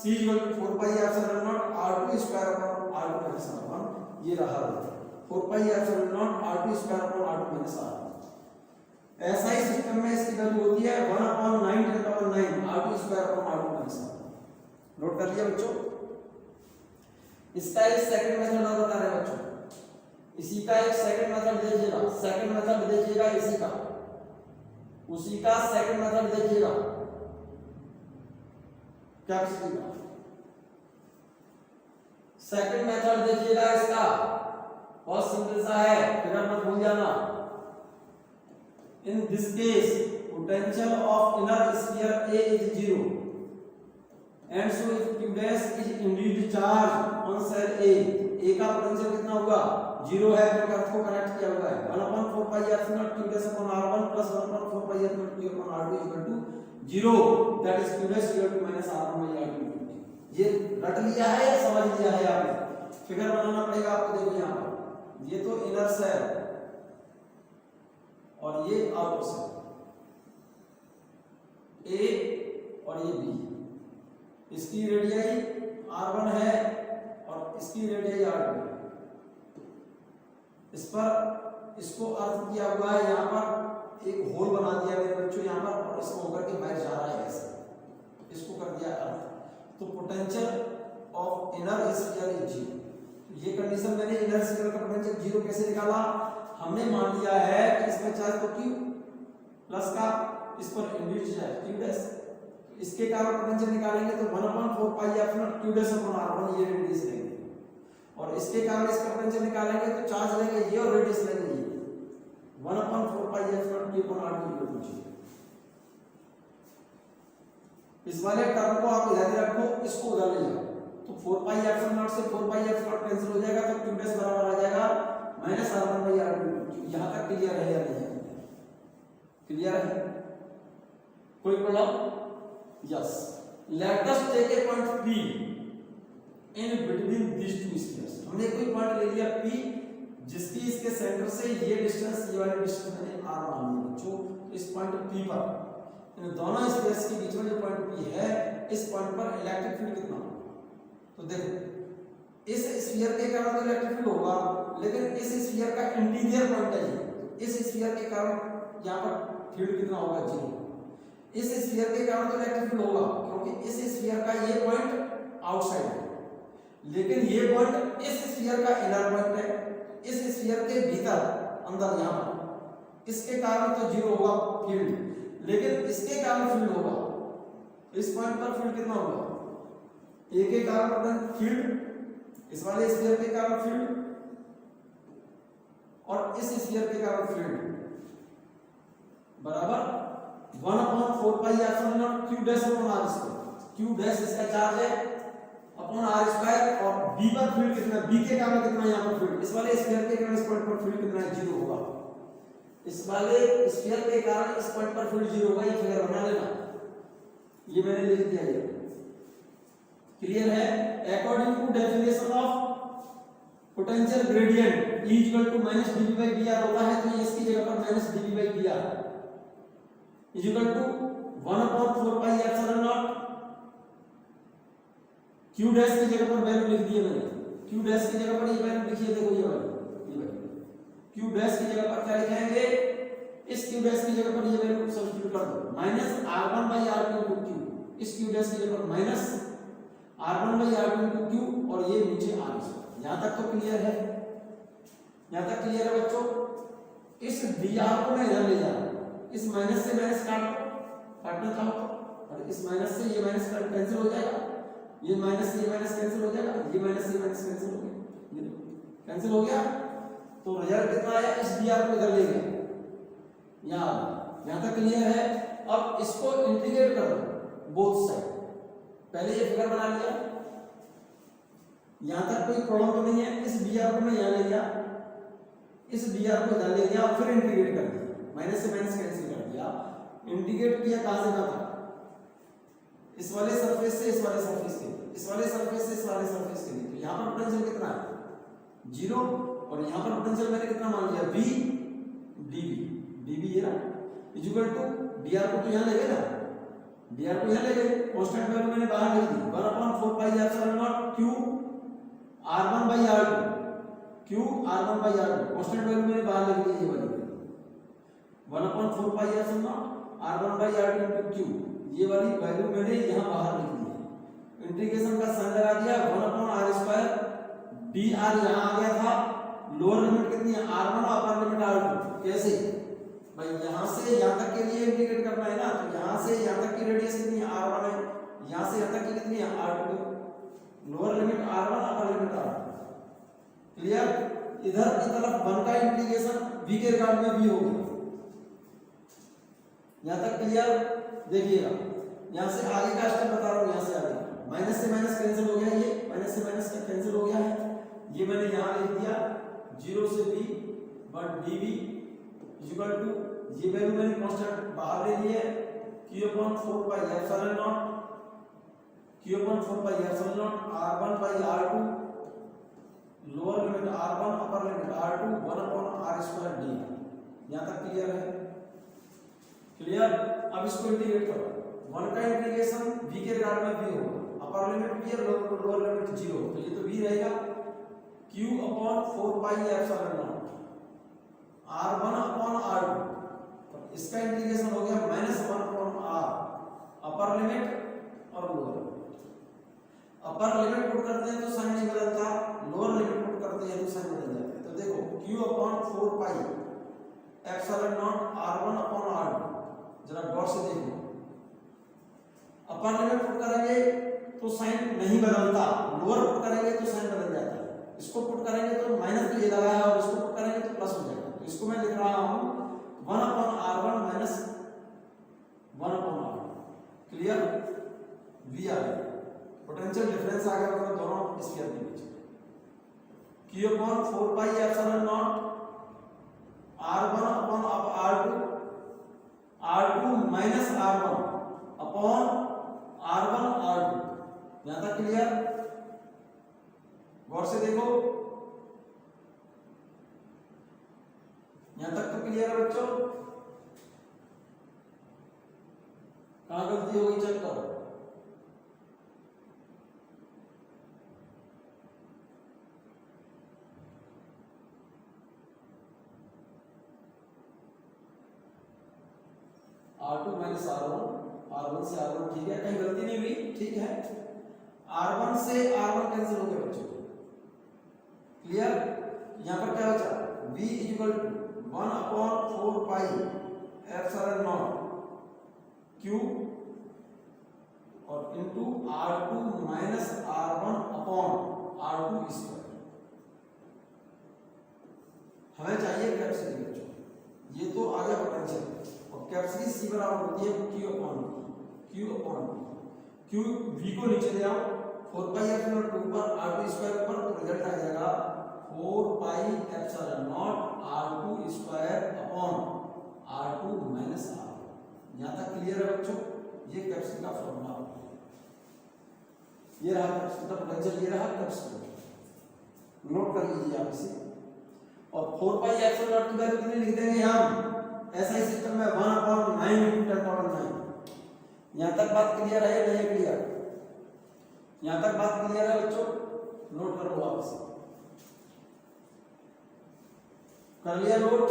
C 4 pi epsilon not R2 square upon R2 minus R1। ये रहा 4 pi epsilon not R2 square upon R2 minus R1। ऐसा ही सिस्टम में इसकी वैल्यू होती है 1/9 R2 square upon R2 minus R1। Note कर लिया बच्चों। इसका एक सेकंड मेथड और बता रहे हैं बच्चों, इसी का एक सेकंड मेथड देखिएगा, सेकंड मेथड देखिएगा इसी का, उसी का सेकंड मेथड देखिएगा कैपेसिटी का सेकंड मेथड देखिएगा इसका, बहुत सिंपल सा है, फिगर मत भूल जाना। इन this case potential of inner sphere A is 0 and so if Q dash is induced charge on cell A का पोटेंशियल कितना होगा 0 है, क्योंकि अर्थ को कनेक्ट किया हुआ है 1/4 pi epsilon Q dash upon R1 plus 1/4 pi epsilon Q upon R2 equal to 0, that is Q dash equal to minus R1 by R2। ये रट लिया है या समझ लिया है आपने, फिगर बनाना पड़ेगा आपको। देखो यहाँ पर ये तो इनर सेल और ये ऑपोजिट, ए और ये बी, इसकी रेडियस r1 है और इसकी रेडियस r2। इस पर इसको अर्थ किया हुआ है, यहाँ पर एक होल बना दिया मेरे बच्चों यहाँ पर, और इसको होकर के बाहर जा रहा है ऐसे, इसको कर दिया अर्थ। तो potential of inner sphere is 0। ये कंडीशन मैंने इनर स्फीयर का पोटेंशियल 0 कैसे निकाला, हमने मान लिया है कि इसमें चार्ज तो q प्लस का, इस पर इंड्यूस है q डैश, इसके कारण पोटेंशियल निकालेंगे तो 1/4 pi epsilon q dash upon r1 ये रेडियस लेंगे, और इसके कारण इसका पोटेंशियल निकालेंगे तो चार्ज लेंगे ये और रेडियस लेंगे ये, 1/4 pi epsilon q upon r2 equal to 0। इस वाले टर्म को आप याद रखो, इसको उधर ले जाओ तो 4 पाई एप्सिलॉन नॉट से 4 पाई एप्सिलॉन कैंसिल हो जाएगा, तो q डैश बराबर आ जाएगा -r1/r2। यहां तक क्लियर है या नहीं है? क्लियर है? कोई problem? Yes. Let us take a point P in between this two spheres. हमने कोई पॉइंट ले लिया P जिसकी इसके सेंटर से ये डिस्टेंस, ये वाली डिस्टेंस मैंने r मान लिया बच्चों। इस पॉइंट P पर इन दोनों स्फीयर्स के बीच में जो पॉइंट P है, इस पॉइंट पर इलेक्ट्रिक फील्ड कितना होगा? तो देखो इस स्फीयर के कारण तो इलेक्ट्रिक फील्ड होगा, लेकिन इस स्फीयर का इंटीरियर पॉइंट है ये, इस स्फीयर के कारण यहाँ पर फील्ड कितना होगा? 0। इस स्फीयर के कारण तो इलेक्ट्रिक फील्ड होगा क्योंकि इस स्फीयर का ये पॉइंट आउटसाइड है, लेकिन ये पॉइंट इस स्फीयर का इनर पॉइंट है, इस स्फीयर के भीतर अंदर यहाँ पर, इसके कारण तो 0 होगा फील्ड, लेकिन इसके कारण फील्ड होगा। इस पॉइंट पर फील्ड कितना होगा? ए के कारण फील्ड, इस वाले स्फीयर के कारण फील्ड, और इस स्फीयर के कारण फील्ड बराबर 1/4 pi epsilon naught q dash upon r square. q dash इसका चार्ज है अपॉन r स्क्वायर, और b पर फील्ड कितना, b के कारण कितना यहाँ पर फील्ड, इस वाले स्फीयर के कारण इस पॉइंट पर फील्ड कितना है? 0 होगा। इस वाले स्फीयर के कारण इस पॉइंट पर फील्ड 0 होगा, ये फिगर बना लेना, ये मैंने लिख दिया है। क्लियर है? According to definition of potential gradient E equal to -dV/dr होता है, तो ये इसकी जगह पर -dV/dr is equal to 1/4 pi epsilon naught q dash की जगह पर वैल्यू लिख दी है मैंने, q डैश की जगह पर ये वैल्यू लिखी है, देखो ये वाली, ये वाली q डैश की जगह पर क्या लिखेंगे? इस q डैश की जगह पर ये वैल्यू सब्स्टिट्यूट कर दो, -r1/r2 q, इस q डैश की जगह पर -r1/r2 q, और ये नीचे r। यहां तक तो क्लियर है? यहां तक क्लियर है बच्चों? इस dr को मैं इधर ले जा रहा हूं, इस माइनस से माइनस काटना चाहो तो, और इस माइनस से ये माइनस कैंसिल हो जाएगा, ये माइनस से ये माइनस कैंसिल हो जाएगा, ये माइनस से ये माइनस कैंसिल हो गया, ये कैंसिल हो गया, तो रिजल्ट कितना आया? इस dr को इधर ले गया। यहां तक क्लियर है? अब इसको इंटीग्रेट कर दो बोथ साइड। पहले ये फिगर बना लिया, यहां तक कोई प्रॉब्लम तो नहीं है। इस dr को मैं यहां ले गया, इस dr को इधर ले गया, फिर इंटीग्रेट कर दिया, माइनस से माइनस कैंसिल कर दिया। इंटीग्रेट किया कहां से कहां तक? इस वाले सरफेस से इस वाले सरफेस के, इस वाले सरफेस से इस वाले सरफेस के लिए। तो यहां पर पोटेंशियल कितना है? 0, और यहां पर पोटेंशियल मैंने कितना मान लिया? v dv ये रहा, इज इक्वल टू dr को तो यहां ले गए ना, dr को यहां ले गए, कांस्टेंट वैल्यू मैंने बाहर लिख दी, 1/4 pi epsilon naught q r1/r2, q r1/r2, constant value मैंने बाहर लिख दी, ये वाली 1/4 pi epsilon naught r1/r2 q, ये वाली वैल्यू मैंने यहां बाहर लिख दी है। इंटीग्रेशन का साइन लगा दिया, 1/r² dr यहां आ गया था, लोअर लिमिट कितनी है? r1 और अपर लिमिट r2। कैसे भाई? यहां से यहां तक के लिए इंटीग्रेट करना है ना, तो यहां से यहां तक की रेडियस कितनी है? r1 है, यहां से यहां तक की कितनी है? r2। Lower limit r1, upper limit r2। Clear? इधर की तरफ 1 का इंटीग्रेशन v के रिगार्ड में भी होगा। यहां तक क्लियर? देखिएगा, यहां से आगे का स्टेप बता रहा हूं, यहां से आगे माइनस से माइनस कैंसिल हो गया, ये माइनस से माइनस का कैंसिल हो गया है, ये मैंने यहां लिख दिया 0 से b but dv is equal to, ये वैल्यू मैंने कांस्टेंट बाहर ले ली है, q/4 pi epsilon naught, q/4 pi epsilon naught r1/r2, lower limit r1, upper limit r2, 1/r² d। यहाँ तक क्लियर है? क्लियर? अब इसको इंटीग्रेट करो, 1 का इंटीग्रेशन v के रिगार्ड में v होगा, अपर लिमिट v और लोअर लिमिट 0, तो ये तो v रहेगा q upon 4 pi epsilon not r1 upon r2, तो इसका इंटीग्रेशन हो गया -1 अपॉन r, अपर लिमिट और lower limit. Upper limit put करते हैं तो साइन नहीं बदलता, लोअर लिमिट पुट करते हैं तो साइन बदल जाता है। तो देखो q upon 4 pi epsilon not r1 upon r2, जरा गौर से देखो, अपर लिमिट पुट करेंगे तो साइन नहीं बदलता, लोअर पुट करेंगे तो साइन बदल जाता है। इसको पुट करेंगे तो माइनस के लिए लगाया और इसको पुट करेंगे तो प्लस हो जाएगा। तो इसको मैं लिख रहा हूं 1 upon r1 minus 1 upon r2, clear? v आ गया, पोटेंशियल डिफरेंस आ गया मतलब दोनों स्फीयर के बीच। q upon 4 pi epsilon not r1 upon r2 minus r1 upon r1 r2, यहां तक क्लियर? गौर से देखो, यहां तक तो क्लियर है बच्चों? कहां गलती होगी चेक करो। r2 माइनस r1 से r1 ठीक है, कहीं गलती नहीं हुई, ठीक है। r1 से r1 कैंसिल हो गया बच्चों, क्लियर? यहां पर क्या बचा? v equal to 1 upon 4 pi epsilon naught q और into r2 minus r1 upon r2 square. हमें चाहिए कैपेसिटी बच्चों, ये तो आ गया पोटेंशियल, और कैपेसिटी c बराबर होती है q अपॉन q v को नीचे ले आओ, 4 पाई एप्सिलॉन नॉट ऊपर r2 स्क्वायर ऊपर, तो रिजल्ट आ जाएगा 4 pi epsilon not r2 square upon r2 minus r। यहां तक क्लियर है बच्चों? ये कैपेसिटी का फॉर्मूला, ये रहा कैपेसिटी का पोटेंशियल, ये रहा कैपेसिटी, नोट कर लीजिए आप इसे। और 4 पाई एप्सिलॉन नॉट की वैल्यू कितनी लिख देंगे हम? ऐसा ही सिस्टम में 1/9 × 10⁻⁹। यहां तक बात क्लियर है या नहीं क्लियर? यहां तक बात क्लियर है बच्चों? नोट करो वापस, कर लिया नोट?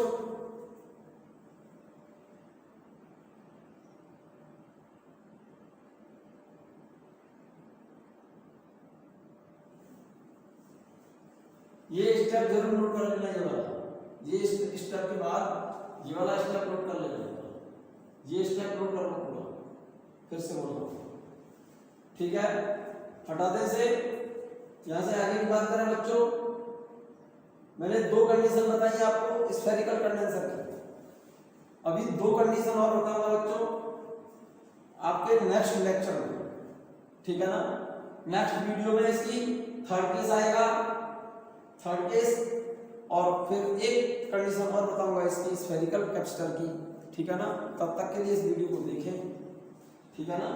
ये स्टेप जरूर नोट कर लेना, ये वाला, ये स्टेप के बाद ये वाला स्टेप नोट कर लेना, ये स्टेप नोट कर लो पूरा, फिर से बोल रहा हूं, ठीक है? हटाते से यहां से आगे की बात करें बच्चों, मैंने 2 कंडीशन बताई आपको स्फेरिकल कंडेंसर की, अभी 2 कंडीशन और बताऊंगा बच्चों आपके नेक्स्ट लेक्चर में, ठीक है ना? नेक्स्ट वीडियो में इसकी थर्ड केस आएगा, थर्ड केस, और फिर एक कंडीशन और बताऊंगा इसकी स्फेरिकल कैपेसिटर की, ठीक है ना? तब तक के लिए इस वीडियो को देखें, ठीक है ना?